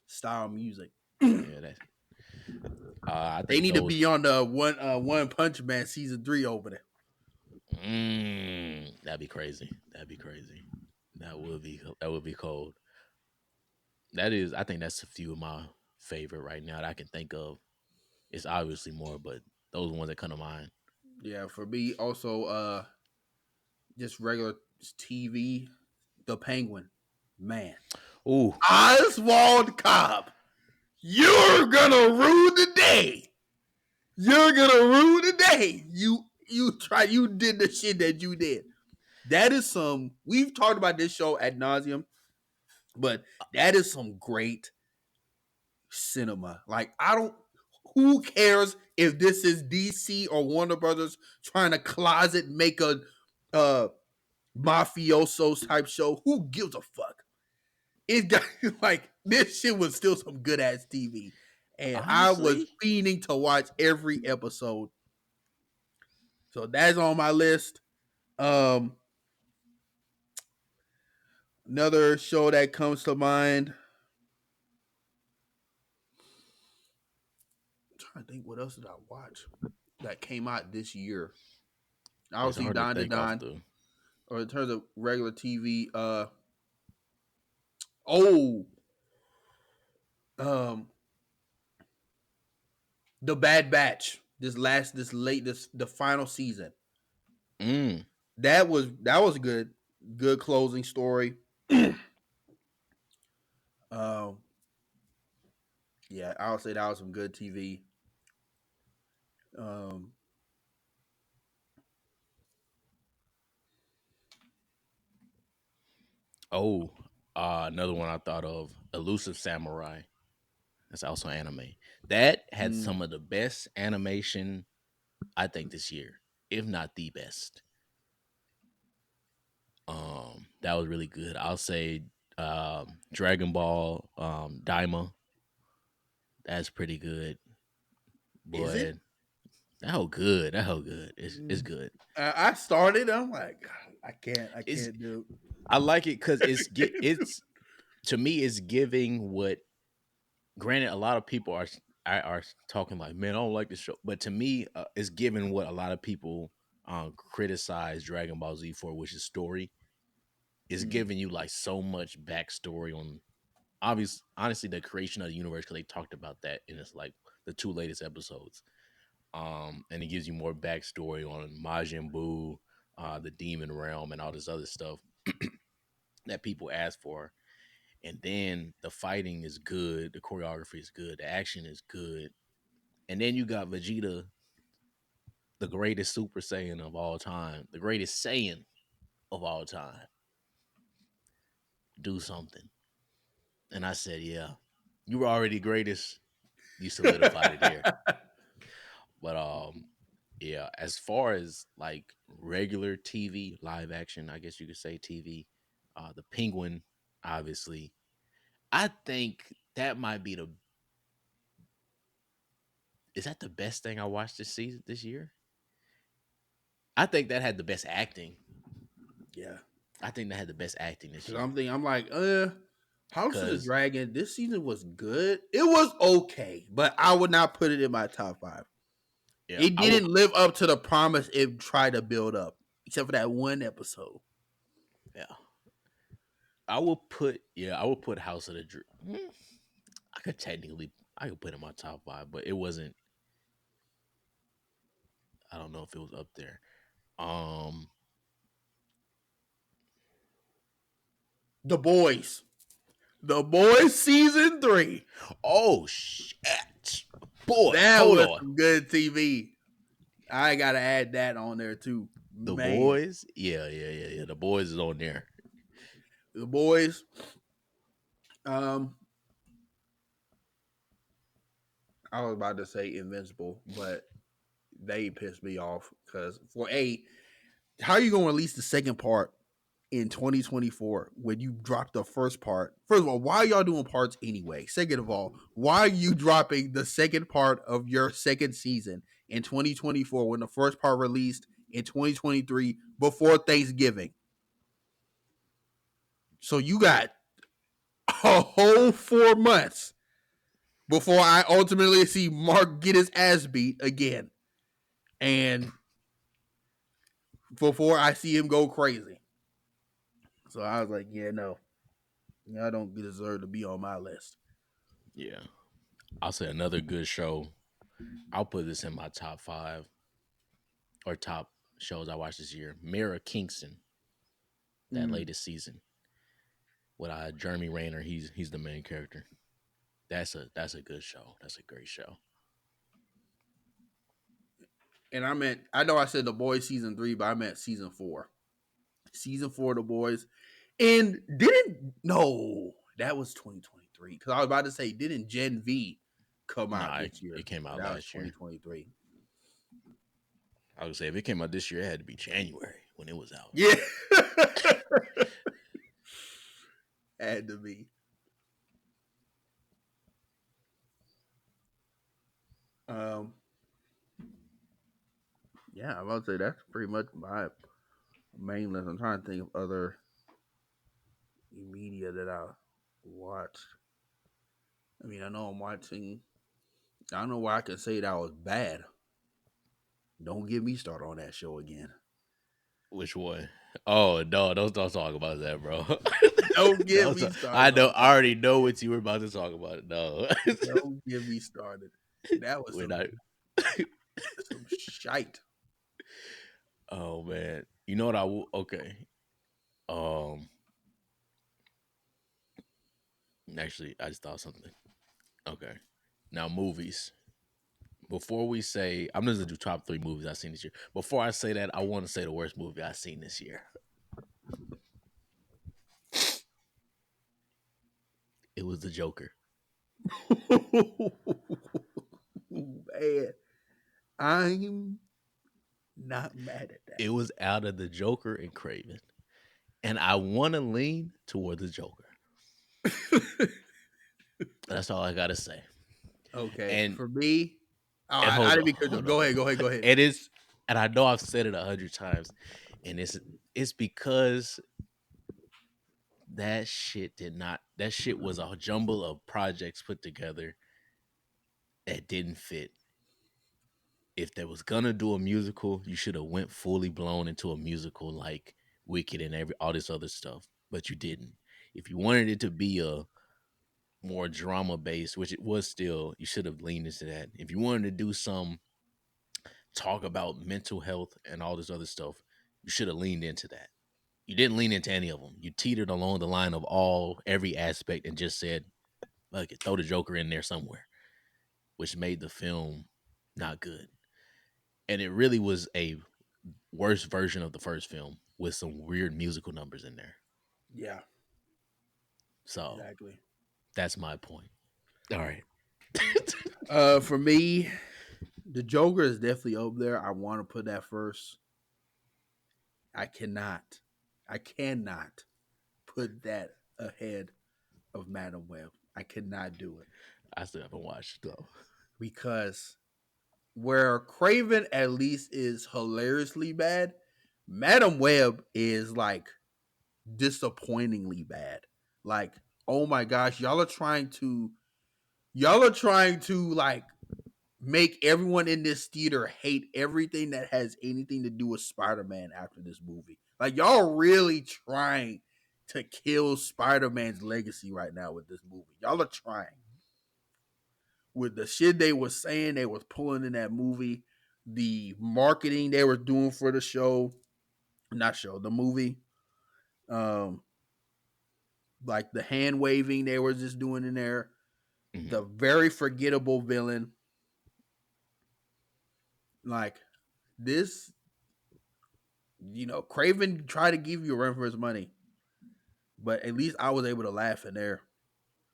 style music. yeah. That I They think need to those. be on the One Punch Man season 3 over there. That'd be crazy. That'd be crazy. That would be cold. That is. I think that's a few of my favorite right now that I can think of. It's obviously more, but those are ones that come to mind. Yeah, for me also, just regular TV, The Penguin, man, Ooh, Oswald Cobb, you're gonna rue the day. You're gonna rue the day. You did the shit that you did. That is some. We've talked about this show ad nauseum, but that is some great cinema. Like I don't. Who cares if this is DC or Warner Brothers trying to closet make a uh mafioso type show? Who gives a fuck? it got like this shit was still some good ass TV, and I was Honestly, fiending to watch every episode. So that's on my list. Um, Another show that comes to mind. I'm trying to think what else did I watch that came out this year. it's Obviously, hard to Don to think off Don, the. or in terms of regular TV. Oh, um, The Bad Batch. This the final season. Mm. That was good closing story. Um, yeah, I would say that was some good TV. Um, Oh, another one I thought of, Elusive Samurai. That's also anime. That had mm, some of the best animation I think this year, if not the best. That was really good. I'll say Dragon Ball Daima. That's pretty good. is it? Boy, that whole good. That whole good. It's Mm, good. I started. I'm like, I It's can't do. I like it because I can't do. it's to me it's giving what. Granted, a lot of people are talking like, man, I don't like this show, but to me, it's giving what a lot of people criticize Dragon Ball Z for, which is story. It's Mm, giving you like so much backstory on honestly the creation of the universe because they talked about that in it's like the two latest episodes. And it gives you more backstory on Majin Buu, the demon realm, and all this other stuff that people ask for. And then the fighting is good, the choreography is good, the action is good, and then you got Vegeta, the greatest Super Saiyan of all time, the greatest Saiyan of all time, do something. And I said, yeah, you were already greatest. You solidified it here. But yeah, as far as like regular TV, live action, I guess you could say TV, the Penguin, obviously. I think that might be the is that the best thing I watched this year? I think that had the best acting. yeah, I think that had the best acting this because year. I'm like, House of the Cause Dragon. This season was good. It was okay, but I would not put it in my top five. yeah, It didn't live up to the promise it tried to build up, except for that one episode. yeah, I will put House of the I could technically I could put it in my top five, but it wasn't. I don't know if it was up there. Um. The Boys. The Boys season 3. Oh shit, boy, That hold was on. some good TV. I gotta add that on there too. The Man, boys, yeah. The boys is on there. the Boys. Um, I was about to say Invincible, but they pissed me off because how are you gonna release the second part in 2024 when you dropped the first part? First of all, why are y'all doing parts anyway? Second of all, why are you dropping the second part of your second season in 2024 when the first part released in 2023 before Thanksgiving? So you got a whole 4 months before I ultimately see Mark get his ass beat again. And before I see him go crazy. So I was like, yeah, no. Y'all don't deserve to be on my list. Yeah, I'll say another good show. I'll put this in my top five or top shows I watched this year. Mira Kingston, that Mm. latest season with Jeremy Rayner. He's the main character. That's a good show. That's a great show. And I know I said The Boys season 3, but I meant season 4. Season 4 of The Boys. And no, that was 2023. Because I was about to say, didn't Gen V come out Nah, this it year? came But out that was last year. 2023. I would say if it came out this year, it had to be January when it was out. Yeah. had to be. Um, yeah, I would say that's pretty much my main list. I'm trying to think of other media that I watched. I mean, I know I'm watching. I don't know why I can say that was bad. Don't get me started on that show again. Which one? Oh no, don't talk about that, bro. Don't get Don't me talk, I started know. on I that. already know what you were about to talk about. No, Don't get me started. That was we're not. some shite. Oh man, you know what I will? Okay. Um, actually, I just thought something. Okay, now movies. Before we say, I'm just gonna do top three movies I've seen this year. Before I say that, I want to say the worst movie I've seen this year. It was The Joker. Man, I'm not mad at It was out of The Joker and Craven, and I want to lean toward The Joker. that. That's all I gotta say. Okay, And for me, oh, and I hold didn't on, mean to. hold on, Go hold ahead, on. go ahead, go ahead. It is, and I know I've said it 100 times, and it's because that shit did not. That shit was a jumble of projects put together that didn't fit. If they was gonna do a musical, you should have went fully blown into a musical like Wicked and every all this other stuff, but you didn't. If you wanted it to be a more drama based, which it was still, you should have leaned into that. If you wanted to do some talk about mental health and all this other stuff, you should have leaned into that. You didn't lean into any of them. You teetered along the line of every aspect and just said, "Look, throw the Joker in there somewhere," which made the film not good. And it really was a worse version of the first film with some weird musical numbers in there. Yeah, So exactly. that's my point. All right. For me, the Joker is definitely up there. I want to put that first. I cannot. I cannot put that ahead of Madam Web. I cannot do it I still haven't watched though. because where Craven at least is hilariously bad, Madam Web is like disappointingly bad. Like, oh my gosh, y'all are trying to like make everyone in this theater hate everything that has anything to do with Spider-Man after this movie. Like y'all really trying to kill Spider-Man's legacy right now with this movie. Y'all are trying. With the shit they was saying they was pulling in that movie, the marketing they were doing for the show, not show, the movie. Um like the hand waving they were just doing in there, Mhm. the very forgettable villain. Like this, Craven tried to give you a run for his money, but at least I was able to laugh in there.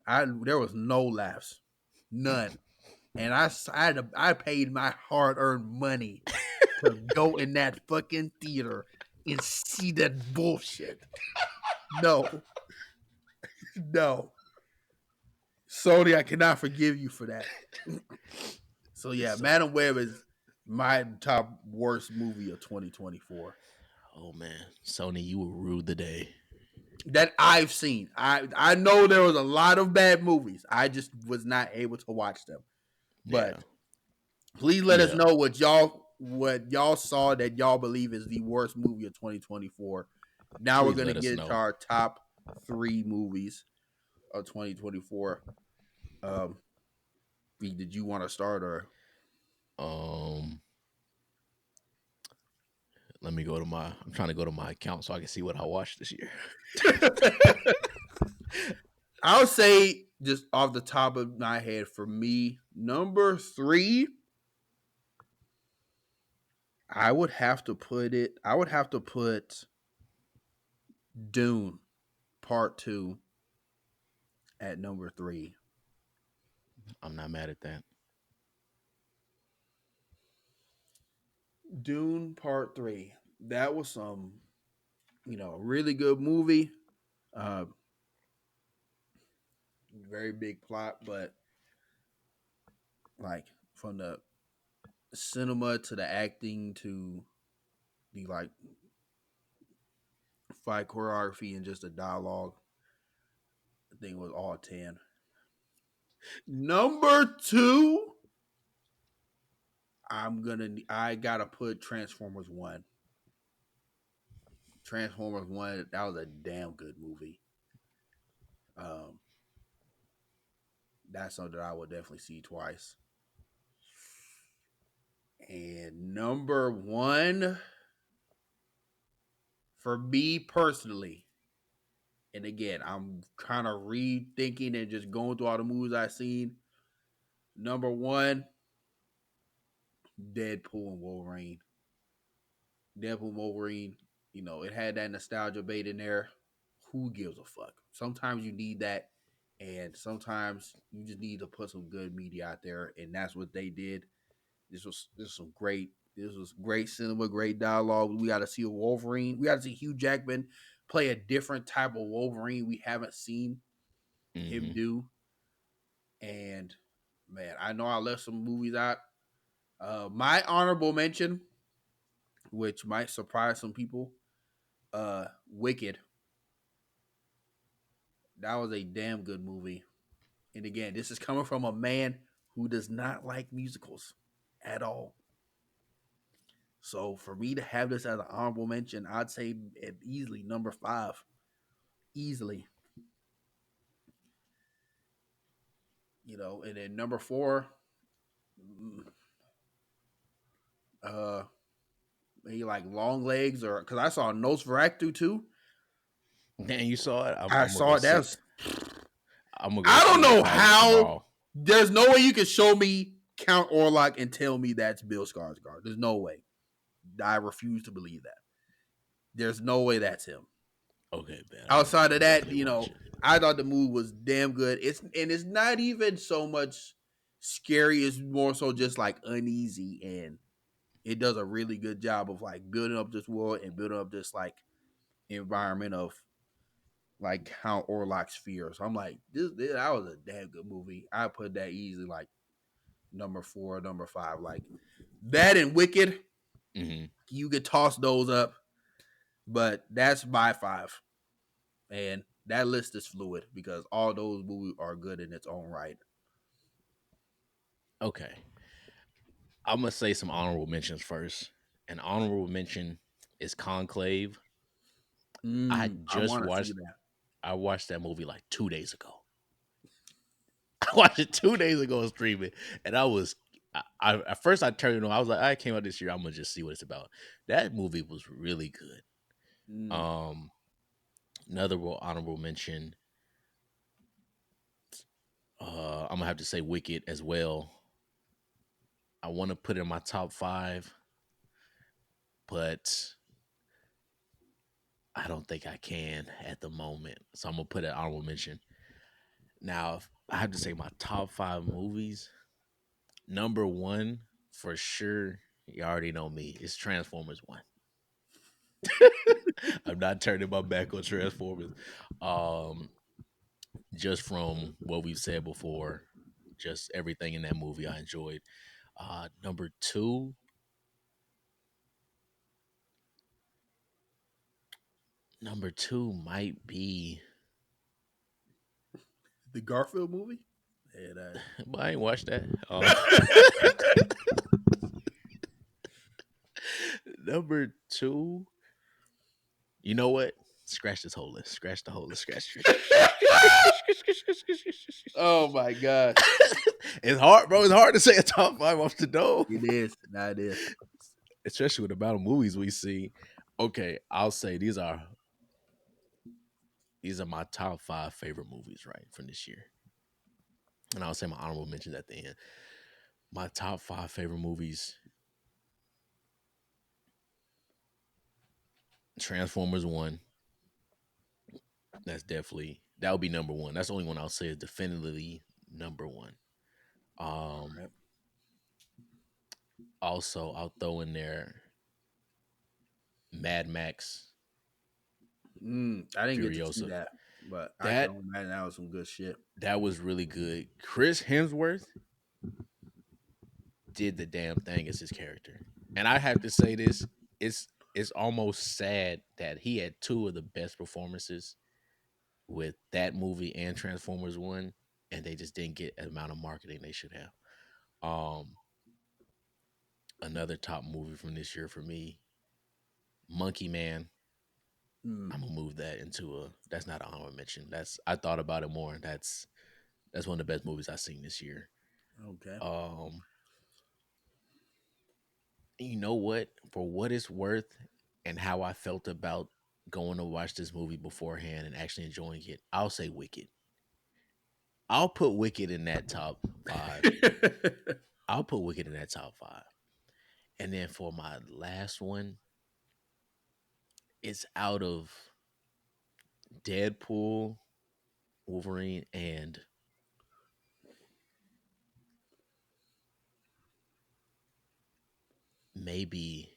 There was no laughs, none, and I paid my hard earned money to go in that fucking theater and see that bullshit. No, no, Sony, I cannot forgive you for that. So yeah, So, Madam Web is my top worst movie of 2024 oh man, Sony, you will rue the day. that I've seen. I know there was a lot of bad movies. I just was not able to watch them. Yeah, But please let us yeah. know what y'all saw that y'all believe is the worst movie of 2024. Now we're Please gonna let us get into know. our top three movies of 2024. Um, did you want to start or? Um, let me go to my. I'm trying to go to my account so I can see what I watched this year. I'll say just off the top of my head for me, number three, I would have to put it. I would have to put Dune Part Two at number three. I'm not mad at that. Dune Part Three. That was some, really good movie. Uh, very big plot, but like from the cinema to the acting to the like fight choreography and just the dialogue, I think it was all 10. Number two, I gotta put Transformers One. Transformers One, that was a damn good movie. Um, that's something that I would definitely see twice. And number one for me personally, and again, I'm kind of rethinking and just going through all the movies I've seen. Number one, Deadpool and Wolverine. Deadpool and Wolverine, it had that nostalgia bait in there. Who gives a fuck? Sometimes you need that, and sometimes you just need to put some good media out there, and that's what they did. This was great cinema, great dialogue. We got to see a Wolverine. We got to see Hugh Jackman play a different type of Wolverine we haven't seen him Hmm. do. And man, I know I left some movies out. My honorable mention, which might surprise some people, Wicked. That was a damn good movie. And again, this is coming from a man who does not like musicals at all. So for me to have this as an honorable mention, I'd say easily number five. Easily. And then number four, mm, uh maybe like Long Legs, or because I saw Nosferatu too. Man, you saw it. I I'm gonna saw go it. see. That's I'm gonna go I don't see it know probably how. tomorrow. There's no way you can show me Count Orlok and tell me that's Bill Skarsgård. There's no way. I refuse to believe that. There's no way that's him. Okay, man. Outside I'm of that, definitely watching. I thought the movie was damn good. It's not even so much scary. It's more so just like uneasy, and it does a really good job of like building up this world and building up this like environment of like how Orlok's fear. So I'm like, this that was a damn good movie. I put that easily like number four, number five, like that and Wicked. Hmm. You could toss those up, but that's my five. And that list is fluid because all those movies are good in its own right. Okay, I'm gonna say some honorable mentions first. An honorable mention is Conclave. I I just want to see watched. that. I watched that movie like 2 days ago. I watched it 2 days ago on streaming, and I was. At first I turned it on. I was like, I came out this year. I'm gonna just see what it's about. That movie was really good. Mm, Um, another honorable mention. I'm gonna have to say Wicked as well. I want to put it in my top five, but I don't think I can at the moment. So I'm gonna put an honorable mention. Now, if I have to say my top five movies, number one for sure. You already know me. It's Transformers One. I'm not turning my back on Transformers. Um, just from what we've said before, just everything in that movie I enjoyed. Number two, number two might be, the Garfield movie. Yeah, but I ain't watched that. that. Number two, you know what? Scratch this whole list. Scratch the whole list. Scratch. Oh my gosh, It's hard, bro. It's hard to say a top five off the dome, it is. That is. especially with the amount of movies we see. Okay, I'll say these are my top five favorite movies, right, from this year. And I'll say my honorable mentions at the end. My top five favorite movies: Transformers One. That would be number one. That's the only one I'll say is definitively number one. Um, Right. Also I'll throw in there Mad Max I didn't get to see Furiosa. that. but I can That only imagine that was some good shit. that was really good. Chris Hemsworth did the damn thing as his character. And I have to say this, it's almost sad that he had two of the best performances with that movie and Transformers 1 and they just didn't get the amount of marketing they should have. Um Another top movie from this year for me, Monkey Man. Mm, I'm gonna move that into a that's not an honorable mention. That's I thought about it more. That's one of the best movies I've seen this year. okay. Um you know what? For what it's worth and how I felt about going to watch this movie beforehand and actually enjoying it, I'll say Wicked. I'll put Wicked in that top five. I'll put Wicked in that top five. And then for my last one, it's out of Deadpool, Wolverine, and maybe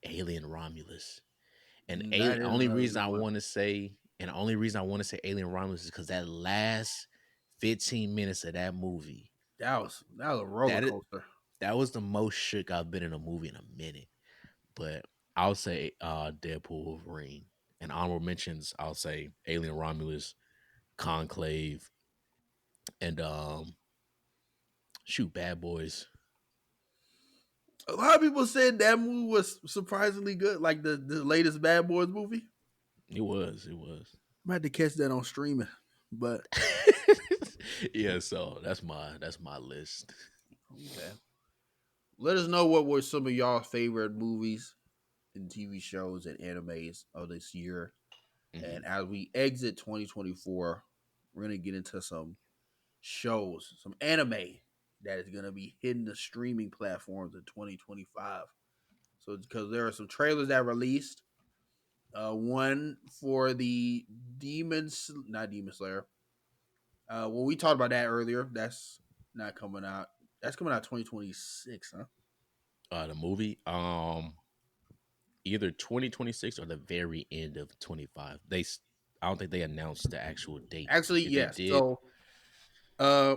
Alien Romulus. And That Alien is only another reason good I one. want to say and the only reason I want to say Alien Romulus is because that last 15 minutes of that movie, That was a roller that is coaster. that was the most shook I've been in a movie in a minute. But I'll say Deadpool Wolverine. And honorable mentions, I'll say Alien Romulus, Conclave, and shoot Bad Boys. A lot of people said that movie was surprisingly good, like the latest Bad Boys movie. It was. I had to catch that on streaming, but Yeah, so that's my list. okay. Let us know what were some of y'all favorite movies and TV shows and animes of this year. Hmm. And as we exit 2024, we're gonna get into some shows, some anime that is gonna be hitting the streaming platforms in 2025. So because there are some trailers that released, one for the not Demon Slayer. Well, we talked about that earlier. That's not coming out. That's coming out 2026, huh? The movie, either 2026 or the very end of 25. I don't think they announced the actual date. Actually, If they yes. did, So, uh,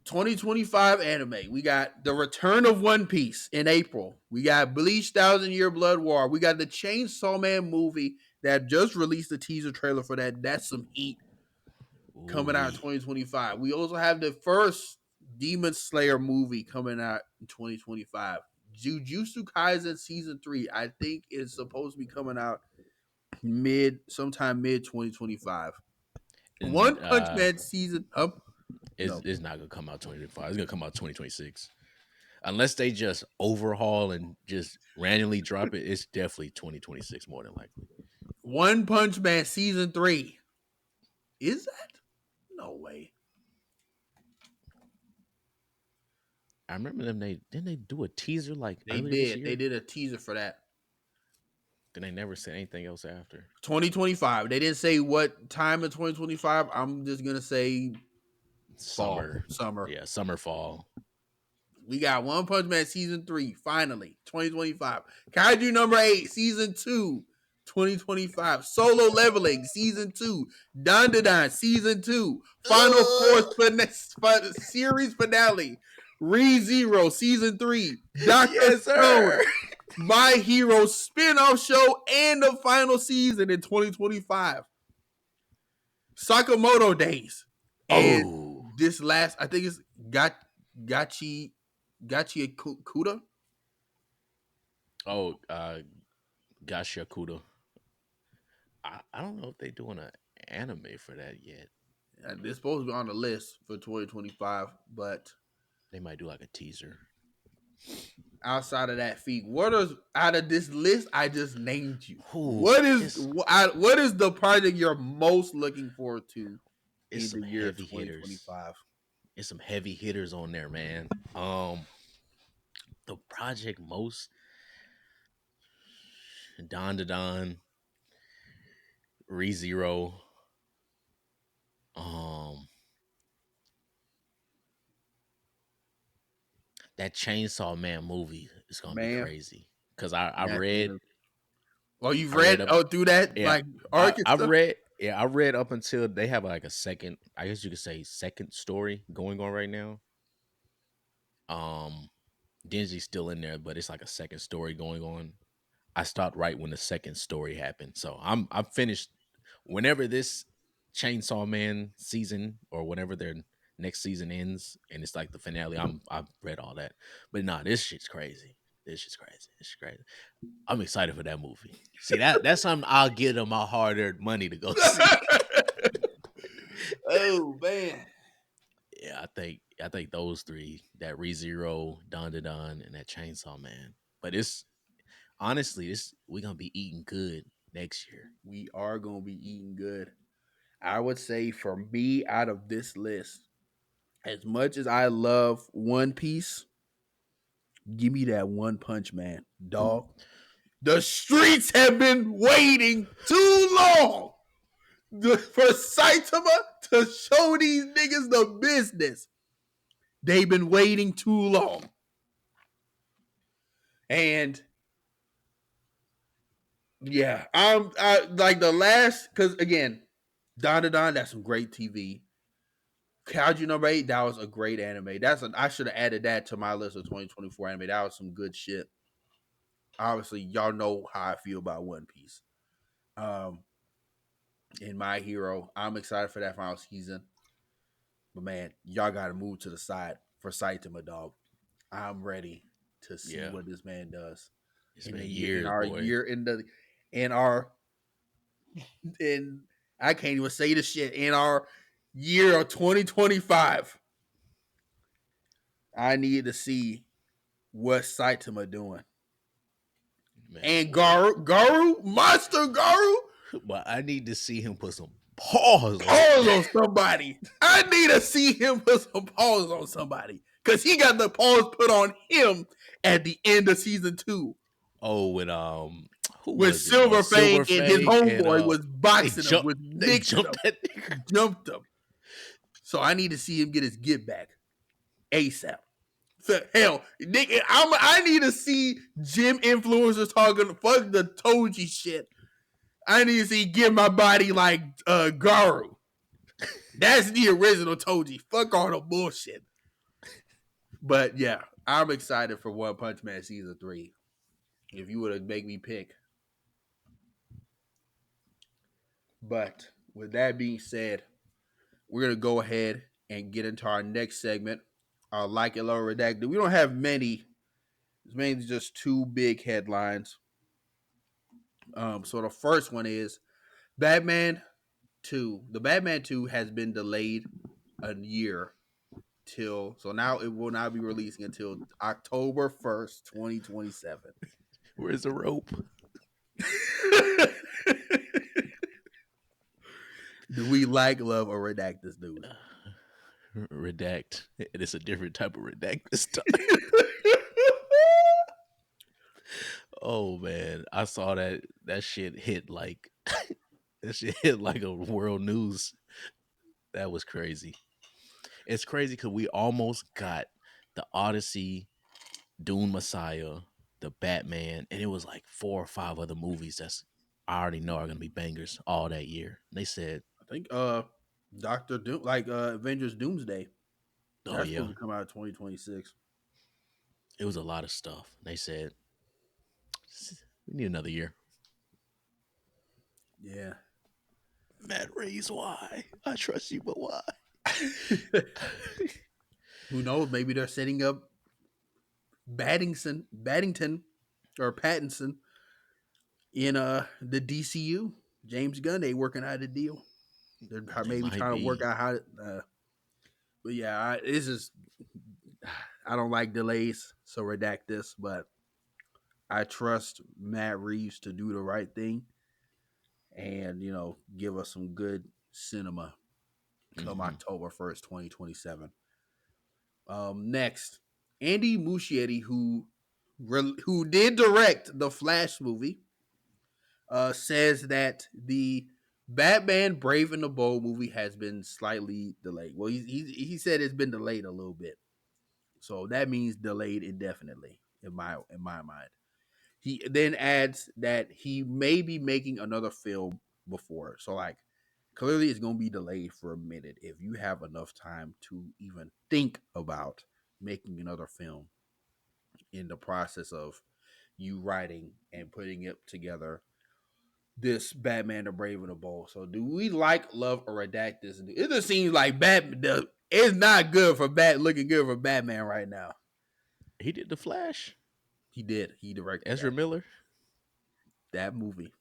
2025 anime. We got the Return of One Piece in April. We got Bleach Thousand Year Blood War. We got the Chainsaw Man movie that just released the teaser trailer for that. That's some heat ooh coming out in wee. 2025. We also have the first Demon Slayer movie coming out in 2025. Jujutsu Kaisen season 3, I think is supposed to be coming out sometime mid 2025. And One Punch Man season up. it's, No. it's not gonna come out 2025. It's gonna come out 2026. Unless they just overhaul and just randomly drop it, it's definitely 2026 more than likely. One Punch Man season 3. Is that? No way. I remember them. They didn't they do a teaser like They earlier this did. They year. did a teaser for that. Then they never said anything else after 2025. They didn't say what time in 2025. I'm just going to say fall, summer. summer. Yeah, summer fall. We got One Punch Man season 3, finally, 2025. Kaiju number 8, season 2, 2025. Solo Leveling, season 2. Dandadan, season 2. Final Force series finale. Re Zero, season 3. Doctor Yes, Stone, sir. My Hero spin-off show, and the final season in 2025. Sakamoto Days. And Oh, this last, I think it's Gachi Kuda. oh, Gashakuda. I don't know if they're doing an anime for that yet. It's supposed to be on the list for 2025, but They might do like a teaser. outside of that feat, what is out of this list I just named you? Ooh, What is the project you're most looking forward to it's in some the year heavy hitters. 2025? It's some heavy hitters on there, man. The project most Don to Don, ReZero, um, that Chainsaw Man movie is gonna be Man, crazy. Cause I that read is. Well, you've I read read up through that yeah like arc and I've stuff. read Yeah, I read up until they have like a second, I guess you could say second story going on right now. Um Denji's still in there, but it's like a second story going on. I stopped right when the second story happened. So I'm finished whenever this Chainsaw Man season or whenever their next season ends and it's like the finale, I've read all that. But nah, this shit's crazy. This shit's crazy. This shit's crazy. I'm excited for that movie. See that's something I'll give them my hard earned money to go see. Oh man. Yeah, I think those three, that ReZero, Don Da Don, and that Chainsaw Man. But it's honestly, this we gonna be eating good next year. We are gonna be eating good. I would say for me, out of this list, as much as I love One Piece, give me that One Punch Man, dog. The streets have been waiting too long for Saitama to show these niggas the business. They've been waiting too long. And yeah, I like the last, because again, Don Da Don, that's some great TV. Kaiju number 8, that was a great anime. I should have added that to my list of 2024 anime. That was some good shit. Obviously, y'all know how I feel about One Piece. Um, and My Hero, I'm excited for that final season. But man, y'all got to move to the side for Saitama, dog. I'm ready to see Yeah, what this man does it's in been the year, in years, our boy. year, in our in I can't even say this shit, in our year of 2025. I need to see what Saitama doing. Man, And boy. Garu, Monster Garu, But I need to see him put some paws on it. pause on somebody. I need to see him put some pause on somebody. Because he got the pause put on him at the end of season 2. Oh, with who When was it? Silver Silver Fang and his Fang and homeboy was boxing him, was they mixing him, jumped that nigga. jumped him. So I need to see him get his get back ASAP. So, hell, nigga, I need to see gym influencers talking fuck the Toji shit. I need to see get my body like Garu. That's the original Toji. Fuck all the bullshit. But yeah, I'm excited for One Punch Man season 3. If you would have make me pick. But with that being said, we're gonna go ahead and get into our next segment. Like it, love it, redacted. We don't have many. It's mainly just two big headlines. So the first one is Batman 2. The Batman 2 has been delayed a year till, so now it will not be releasing until October 1st, 2027. Where's the rope? Do we like, love, or redact this news? Redact. It's a different type of redact this time. Oh man, I saw that shit hit like that shit hit like a world news. That was crazy. It's crazy because we almost got the Odyssey, Dune Messiah, the Batman, and it was like 4 or 5 other movies that's I already know are gonna be bangers all that year. They said, I think Doctor Doom, like Avengers Doomsday, "Oh that's supposed yeah, to come out in 2026. it was a lot of stuff." They said, "We need another year." Yeah. Matt Reeves, why? I trust you, but why? Who knows? Maybe they're setting up Baddington, or Pattinson in the DCU. James Gunn, they working out a deal. They're It maybe might trying to work be. out how. But yeah, it's just I don't like delays, so redact this. But I trust Matt Reeves to do the right thing and give us some good cinema come Hmm. October 1st, 2027. Next, Andy Muschietti, who did direct the Flash movie, says that the Batman Brave and the Bold movie has been slightly delayed. Well, he said it's been delayed a little bit, so that means delayed indefinitely in my mind. He then adds that he may be making another film before, so like Clearly, it's going to be delayed for a minute if you have enough time to even think about making another film in the process of you writing and putting it together this Batman the Brave and the Bold. So do we like, love, or redact this? It just seems like Batman it's not good for looking good for Batman right now. He did the Flash, He did. He directed Ezra Miller, that movie.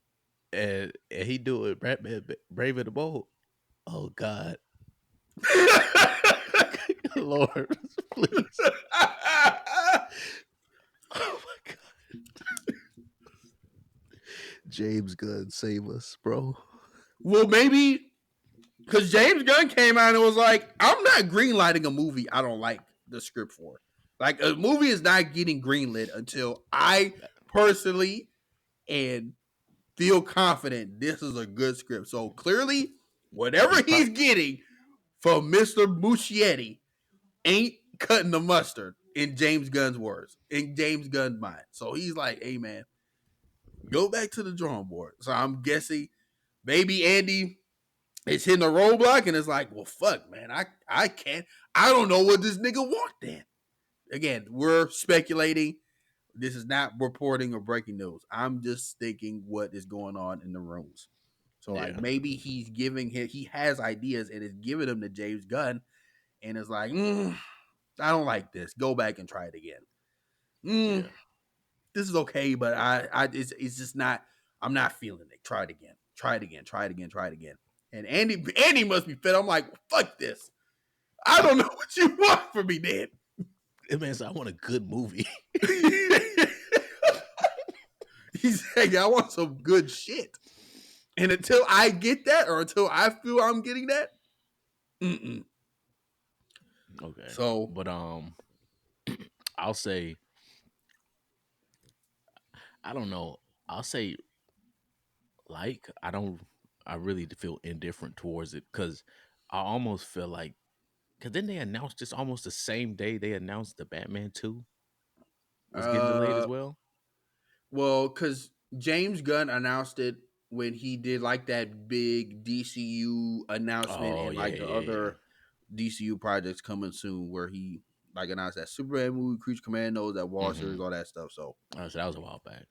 and he do it. Batman, Brave and the Bold. Oh God, Lord, please. Oh my God, James Gunn, save us, bro. Well, maybe because James Gunn came out and was like, I'm not greenlighting a movie I don't like the script for. Like a movie is not getting greenlit until I personally and feel confident this is a good script. So clearly, whatever He he's probably getting from Mr. Muschietti ain't cutting the mustard in James Gunn's words, in James Gunn's mind. So he's like, hey man, go back to the drawing board. So I'm guessing maybe Andy is hitting a roadblock and it's like, well, fuck, man, I can't, I don't know what this nigga want then. Again, we're speculating. This is not reporting or breaking news. I'm just thinking what is going on in the rooms. So like yeah, maybe he has ideas and is giving them to James Gunn and it's like, I don't like this. Go back and try it again. yeah, This is okay, but it's just not. I'm not feeling it. Try it again. Try it again. Try it again. Try it again. And Andy must be fed. I'm like, fuck this. I don't know what you want from me, Dan. it means I want a good movie. He's saying I want some good shit. And until I get that, or until I feel I'm getting that, mm-mm. Okay, So but I'll say I don't know. I'll say like I don't. I really feel indifferent towards it because I almost feel like because then they announced just almost the same day they announced the Batman 2 was getting delayed as uh well. well, because James Gunn announced it when he did like that big DCU announcement Oh and yeah, like the yeah, yeah. other DCU projects coming soon, where he like announced that Superman movie, Creature Commandos, that Wall Mm-hmm. series, all that stuff. So So that was a while back.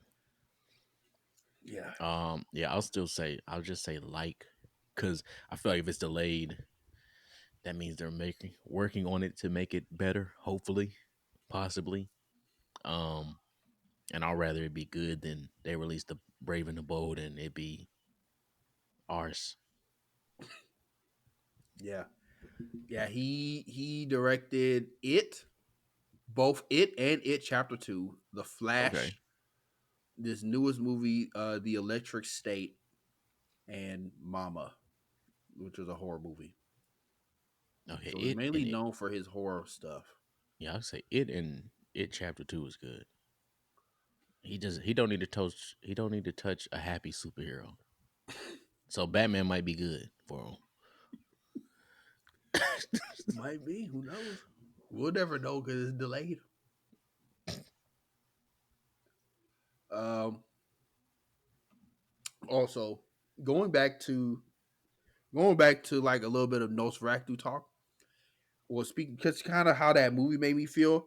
yeah, Yeah, I'll just say like, because I feel like if it's delayed, that means they're making working on it to make it better. Hopefully, possibly. Um, and I'd rather it be good than they release the Brave and the Bold and it be arse. yeah, yeah. He directed it, both it and it Chapter Two, The Okay. Flash, this newest movie, The Electric State, and Mama, which is a horror movie. Okay. So he's It mainly and it. known for his horror stuff. Yeah, I'd say it and it chapter 2 is good. He don't need to touch he don't need to touch a happy superhero. So Batman might be good for him. Might be. Who knows? We'll never know because it's delayed. Um. Also, going back to like a little bit of Nosferatu talk. Well, speaking because kind of how that movie made me feel.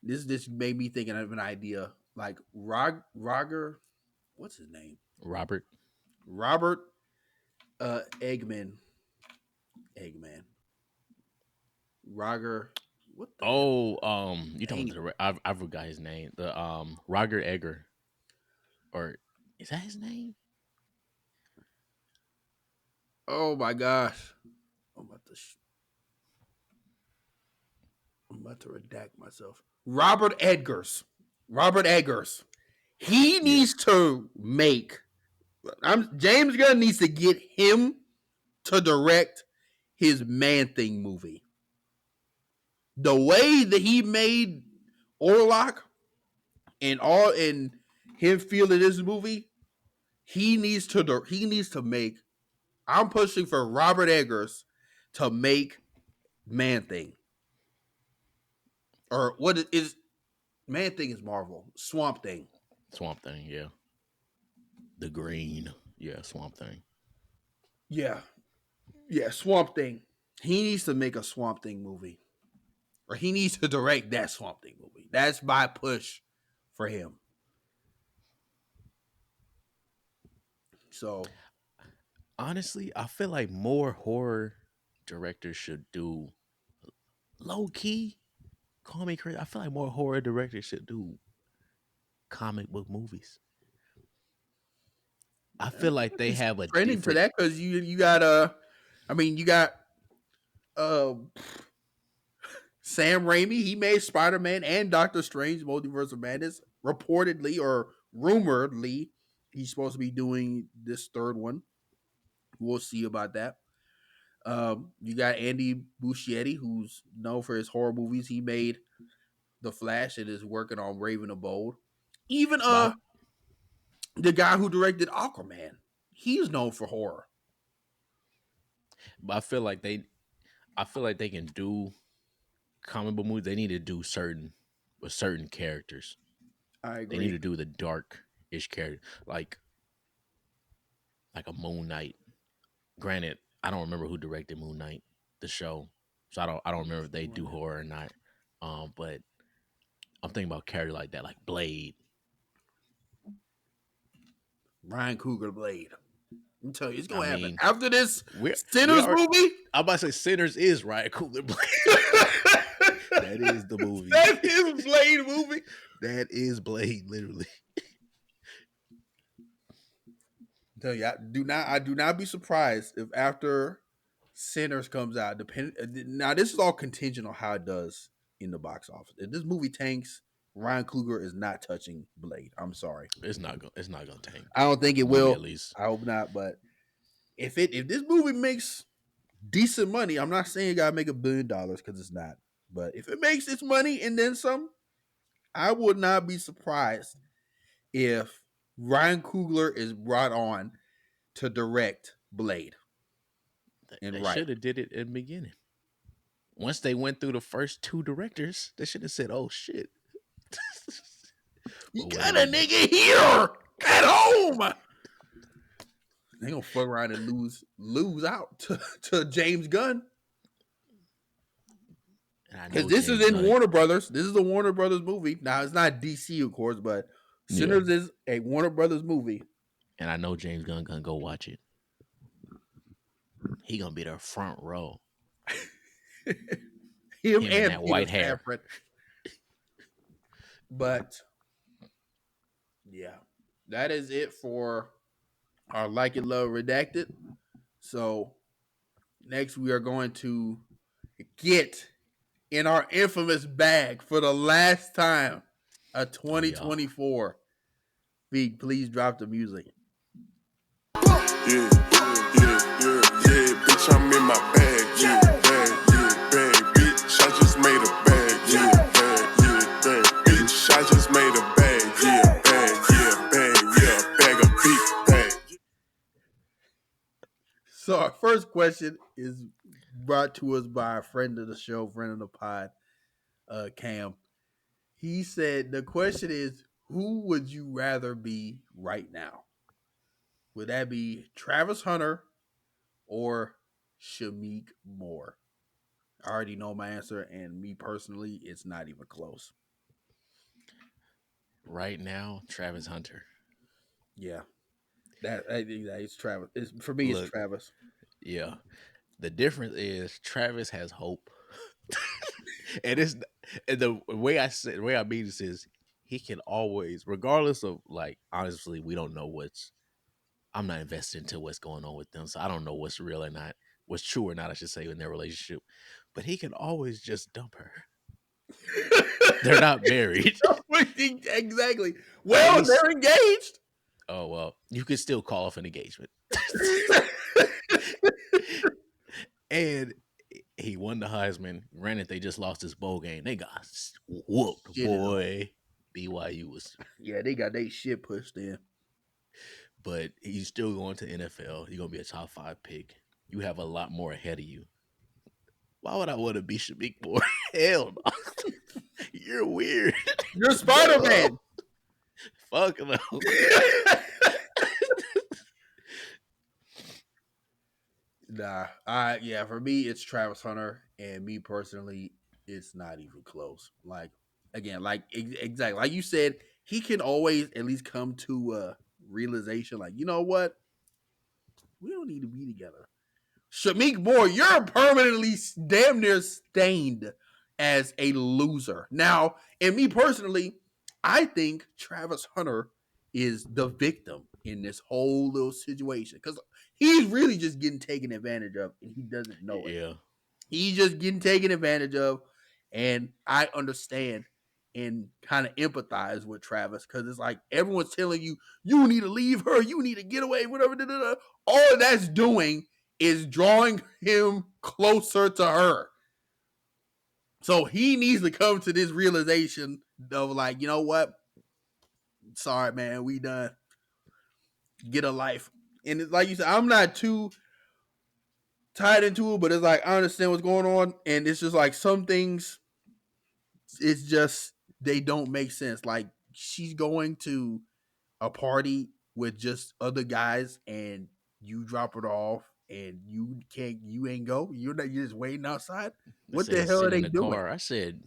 This made me thinking of an idea. Like Roger, what's his name? Robert. Robert Eggman. Roger. What the hell is Oh, you talking name? about I forgot his name. The Roger Egger, or is that his name? Oh my gosh! I'm about to redact myself. Robert Edgars. Robert Eggers. He Yeah. needs to make. James Gunn needs to get him to direct his Man Thing movie. The way that he made Orlok and him feeling this movie, he needs to make. I'm pushing for Robert Eggers to make Man Thing, or what is Man Thing is Marvel. Swamp Thing. Swamp Thing, yeah. The green. Yeah, Swamp Thing. Yeah, yeah. Swamp Thing. He needs to make a Swamp Thing movie, or he needs to direct that Swamp Thing movie. That's my push for him. So Honestly, I feel like more horror directors should do low key. Call me crazy. I feel like more horror directors should do comic book movies. I feel like they it's have a trending to different. that because you got I mean you got uh Sam Raimi. He made Spider Man and Doctor Strange Multiverse of Madness. Reportedly or rumoredly, he's supposed to be doing this third one. We'll see about that. You got Andy Muschietti, who's known for his horror movies. He made The Flash and is working on Raven of Bold. Even But the guy who directed Aquaman, he's known for horror. I feel like they can do comic book movies. They need to do certain with certain characters. I They need agree. to do the dark ish character, like a Moon Knight. Granted, I don't remember who directed Moon Knight, the show, so I don't remember if they do horror or not. But I'm thinking about characters like that, like Blade. Ryan Coogler Blade. I'm telling you, it's I gonna happen mean, after this we Sinners are. movie. I'm about to say Sinners is Ryan Coogler Blade. That is the movie. That is Blade movie. That is Blade, literally. I tell you, I do not be surprised if after Sinners comes out, now this is all contingent on how it does in the box office. If this movie tanks, Ryan Coogler is not touching Blade. I'm sorry. It's not gonna tank. I don't think it The movie will. at least. I hope not. But if this movie makes decent money, I'm not saying you gotta make $1 billion because it's not. But if it makes its money and then some, I would not be surprised if Ryan Coogler is brought on to direct Blade and They write. should have did it in the beginning. Once they went through the first two directors, they should have said, "Oh shit." You But got a whatever. nigga here at home. They gonna fuck around and lose out to James Gunn. And I Because know this is James in Gunn. Warner Brothers. This is a Warner Brothers movie. Now it's not DC, of course, but Yeah. Sinners is a Warner Brothers movie. And I know James Gunn gonna go watch it. He gonna be there front row. Him Him and and that Peter white hair. Safran. But yeah, that is it for our Like It Love Redacted. So next we are going to get in our infamous bag for the last time a Oh yeah. 2024. Big, please drop the music. Yeah, bitch, I'm in my bag, bag, bitch, I just made a bag, bag, bitch, I just made a bag, bag of big bag. So our first question is brought to us by a friend of the show, friend of the pod, Cam. He said the question is, who would you rather be right now? Would that be Travis Hunter or Shamik Moore? I already know my answer, and me personally, it's not even close. Right now, Travis Hunter. Yeah, that I think that it's Travis. For me, it's Look, Travis. yeah. The difference is Travis has hope. and it's and the way I mean this is he can always, regardless of, like, honestly, we don't know I'm not invested into what's going on with them, so I don't know what's real or not, what's true or not, I should say, in their relationship. But he can always just dump her. They're not married. Exactly. At Well, least, they're engaged. oh well, you can still call off an engagement. And he won the Heisman. Granted, they just lost this bowl game. They got whooped, Shit it up. boy. BYU was, Yeah, they got their shit pushed in. but he's still going to NFL. You're gonna be a top 5 pick. You have a lot more ahead of you. Why would I want to be Shamik Moore? Hell no. You're weird. You're Spider No. Man. Fuck no. Nah, yeah, for me it's Travis Hunter, and me personally, it's not even close. Like again, like exactly like you said, he can always at least come to a realization, like you know what, we don't need to be together. Shamik Moore, you're permanently damn near stained as a loser. Now, and me personally, I think Travis Hunter is the victim in this whole little situation because he's really just getting taken advantage of and he doesn't know it. Yeah, He's just getting taken advantage of. And I understand and kind of empathize with Travis because it's like everyone's telling you, you need to leave her, you need to get away, whatever. Da, da, da. All that's doing is drawing him closer to her. So he needs to come to this realization of like, you know what? Sorry, man, we done. Get a life. And it's like you said, I'm not too tied into it, but it's like I understand what's going on. And it's just like some things, it's just they don't make sense. Like she's going to a party with just other guys and you drop it off and you ain't go. You're just waiting outside. they What the said hell are sit in they the doing? car. I said,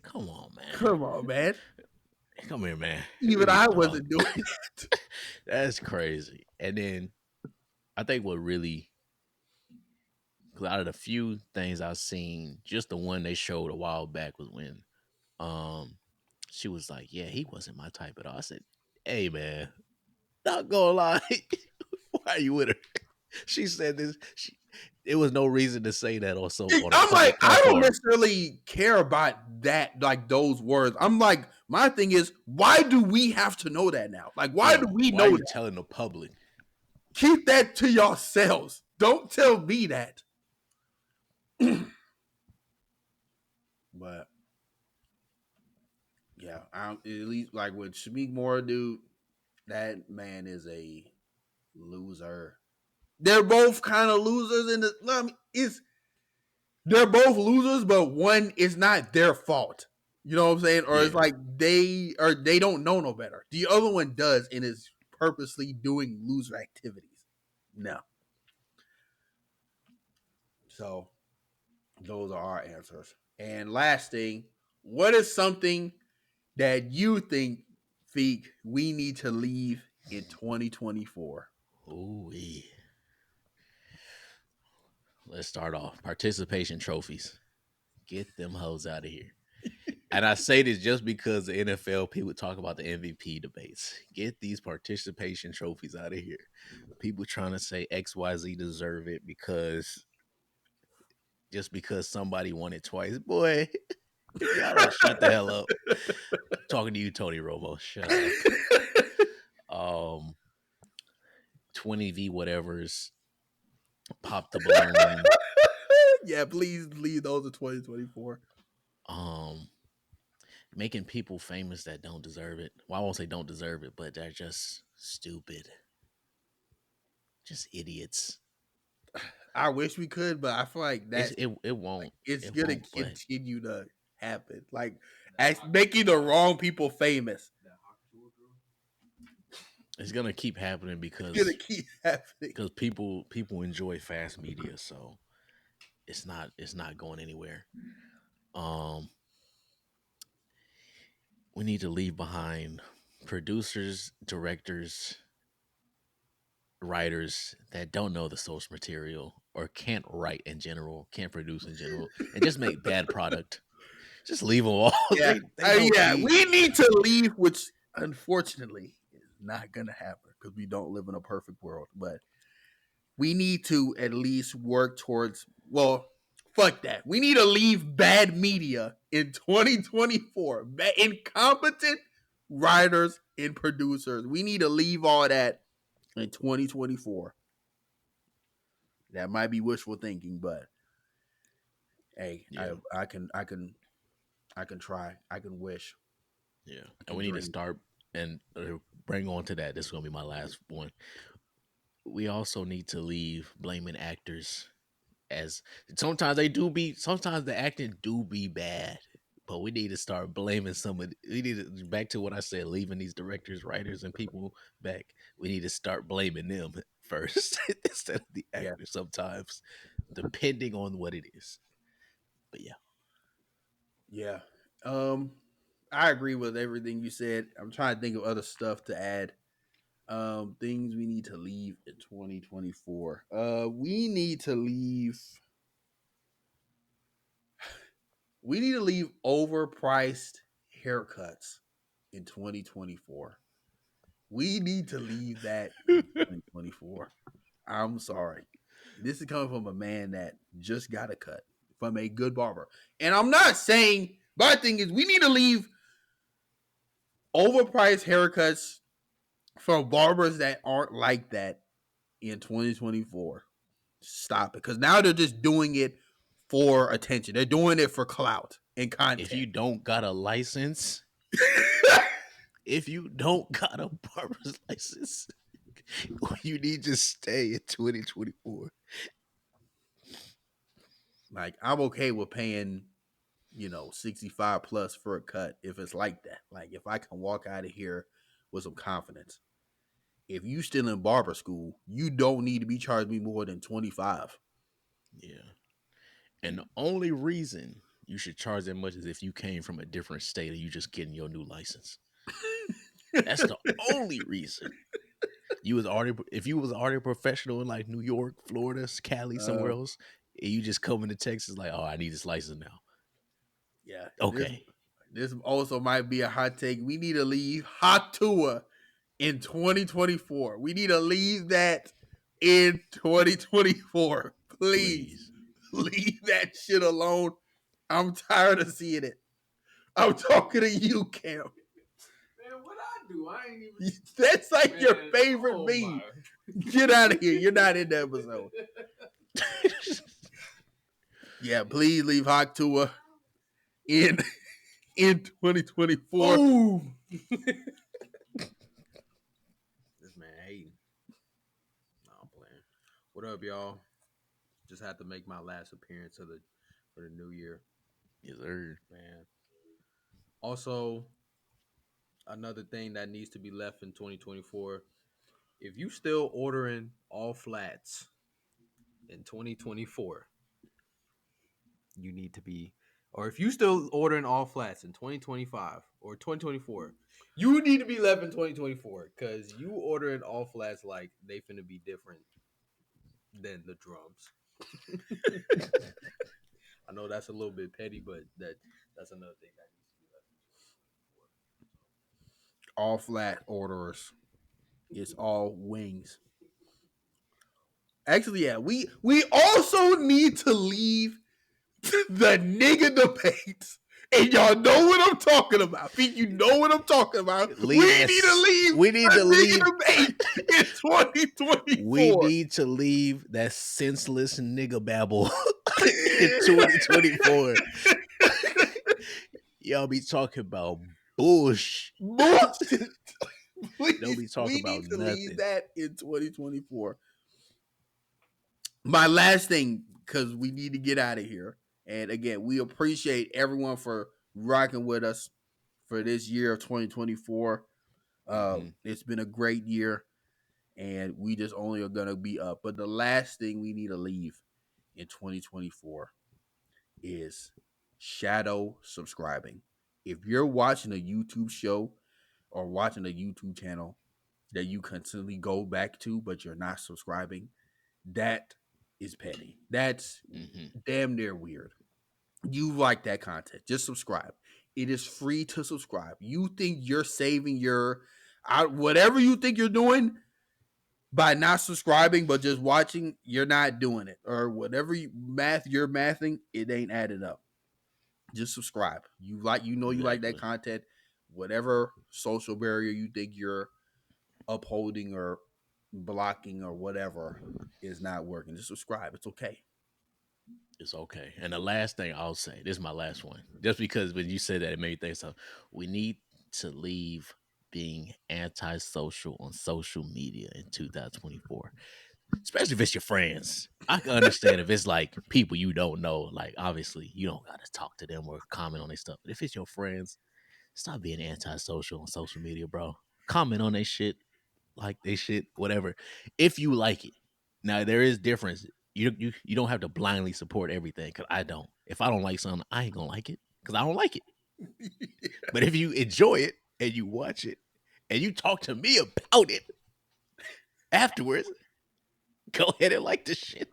come on, man, Come on, man. come here, man. We Even need I to talk. wasn't doing that. That's crazy. And then I think what really, 'cause out of the few things I've seen, just the one they showed a while back was when um she was like, "Yeah, he wasn't my type at all." I said, "Hey, man, not gonna lie, why are you with her?" She said this. It was no reason to say that on on a I'm like, public I don't platform. necessarily care about that, like those words. I'm like, my thing is, why do we have to know that now? Like, why Yeah, do we why are know you that? telling the public? Keep that to yourselves. Don't tell me that. But yeah, at least like with Shamik Moore, dude, that man is a loser. They're both kind of losers in the. I mean, they're both losers, but one is not their fault. You know what I'm saying? Or it's Yeah, like they don't know no better. The other one does and is purposely doing loser activities. No. So those are our answers. And last thing, what is something that you think, Feek, we need to leave in 2024? ooh, let's start off participation trophies. Get them hoes out of here. And I say this just because the NFL people talk about the MVP debates. Get these participation trophies out of here. People trying to say XYZ deserve it because just because somebody won it twice. Boy, if y'all don't shut the hell up. Talking to you, Tony Romo. Shut up. Um 20V whatever's pop the balloon. Yeah, please leave those in 2024. Um making people famous that don't deserve it. Well, I won't say don't deserve it, but they're just stupid. Just idiots. I wish we could, but I feel like It's that's it won't. it's It gonna won't, but continue to happen. Like as making the wrong people famous. it's gonna keep happening It's gonna keep happening. because people enjoy fast media, so it's not going anywhere. Um, we need to leave behind producers, directors, writers that don't know the source material or can't write in general, can't produce in general, and just make bad product. Just leave them all. Yeah, They don't yeah. need. We need to leave, which unfortunately is not gonna happen because we don't live in a perfect world. But we need to at least work towards. Well, fuck that. We need to leave bad media in 2024. Incompetent writers and producers. We need to leave all that in 2024. That might be wishful thinking, but hey, Yeah, I can try. I can wish. yeah, I and can we need to dream. start and bring on to that. This is gonna be my last one. We also need to leave blaming actors as sometimes they do be sometimes the acting do be bad, but we need to start blaming we need to back to what I said, leaving these directors, writers, and people back. We need to start blaming them first instead of the Yeah. actor sometimes, depending on what it is. But yeah, Yeah. Um, I agree with everything you said. I'm trying to think of other stuff to add. Things we need to leave in 2024. We need to leave. We need to leave overpriced haircuts in 2024. We need to leave that in 2024. I'm sorry. This is coming from a man that just got a cut from a good barber. And I'm not saying, my thing is, we need to leave overpriced haircuts from barbers that aren't like that in 2024. Stop it. Because now they're just doing it for attention. They're doing it for clout and if you content. don't got a license, if you don't got a barber's license, you need to stay in 2024. Like, I'm okay with paying, 65 plus for a cut if it's like that. Like, if I can walk out of here with some confidence. If you still in barber school, you don't need to be charging me more than 25. Yeah. And the only reason you should charge that much is if you came from a different state and you just getting your new license. That's the only reason. You was already if you was already a professional in like New York, Florida, Cali, somewhere uh, else, and you just coming to Texas like, oh, I need this license now. yeah, this Okay. this also might be a hot take. We need to leave hot tour in 2024. We need to leave that in 2024. Please Please. leave that shit alone. I'm tired of seeing it. I'm talking to you, Cam. Man, what I do? I ain't even. That's like Man, your favorite oh meme. my. Get out of here. You're not in the episode. Yeah, please leave hot tour in 2024. Ooh. This man hating. No, I'm playing. What up, y'all? Just had to make my last appearance for the new year, Yes, sir. man. Also, another thing that needs to be left in 2024. If you still ordering all flats in 2024, you need to be, or if you still ordering all flats in 2025 or 2024, you need to be left in 2024 because you ordering all flats like they finna be different than the drums. I know that's a little bit petty, but that's another thing that needs to be left in 2024. All flat orderers. It's all wings. Actually, yeah, we also need to leave the nigga debates. And y'all know what I'm talking about. I think you know what I'm talking about. We Leave need to leave we need the to leave nigga debate in we 2024. need to leave that senseless nigga babble in 2024. Y'all be talking about bush. Bullshit. Don't be talking We about need to leave nothing. that in 2024. My last thing, because we need to get out of here. And again, we appreciate everyone for rocking with us for this year of 2024. Mm-hmm. It's been a great year, and we just only are gonna be up. But the last thing we need to leave in 2024 is shadow subscribing. If you're watching a YouTube show or watching a YouTube channel that you constantly go back to, but you're not subscribing, that is petty. That's Mm-hmm. damn near weird. You like that content, just subscribe. It is free to subscribe. You think you're saving your whatever you think you're doing by not subscribing but just watching, you're not doing it. Or whatever you're mathing, it ain't added up. Just subscribe. You like that Exactly. content. Whatever social barrier you think you're upholding or blocking or whatever is not working, just subscribe. It's okay. It's okay. And the last thing I'll say, this is my last one. Just because when you said that, it made me think so. We need to leave being antisocial on social media in 2024. Especially if it's your friends. I can understand if it's like people you don't know. Like obviously you don't gotta talk to them or comment on their stuff. But if it's your friends, stop being antisocial on social media, bro. Comment on their shit. like they shit, whatever. If you like it. Now there is difference. You don't have to blindly support everything because I don't. If I don't like something, I ain't gonna like it because I don't like it. But if you enjoy it and you watch it and you talk to me about it afterwards, go ahead and like the shit.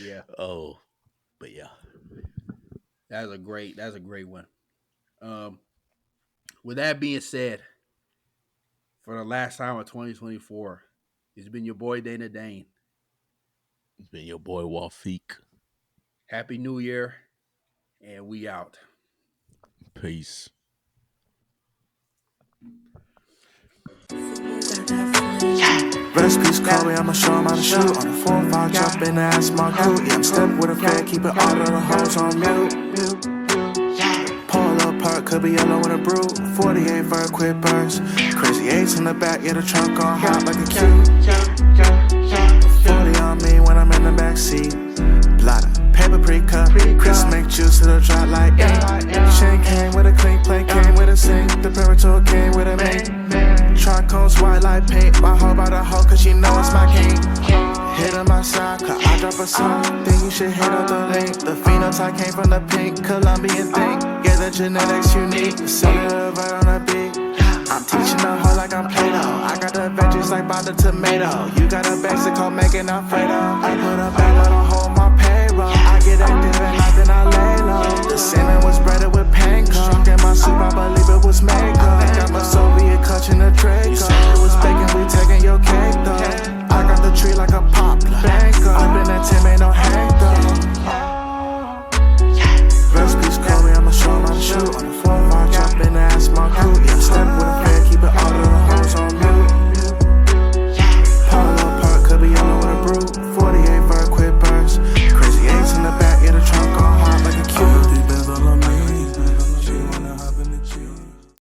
Yeah, Oh, but yeah. that's a great one. With that being said, for the last time of 2024, it's been your boy Dana Dane. It's been your boy Wafik. Happy New Year, and we out. Peace. Recipes Chloe, I'ma show 'em how to shoot. On the 4-5, jump in the ass, my crew. Yeah, I'm stepping with a fat, keeping all of the hoes on mute. Pull up park, could be yellow in a brew. 48 for a quick burst. Crazy 8s in the back, yeah, the trunk on hot like a cue. 40 on me when I'm in the backseat. Blotter, paper pre-cut. Chris make juice, it'll drop like ink. Chain came with a clean plate, came with a sink. The Parator came with a mink. Tricones white like paint. My hoe by the hoe, cause she know it's my king. Hit on my side, cause I drop a song. Think you should hit up the link. The phenotype came from the pink Colombian thing. Yeah, the genetics unique. Cellular right on the beat. I'm teaching the hoe like I'm Play-Doh. I got the veggies like by the tomato. You got a Mexico making Alfredo. I put a bag on a hold my payroll. I get active at night, then I lay low. The salmon was breaded with panko. Struck in my soup, I believe it was Mako. Got my Soviet clutching the Draco. It was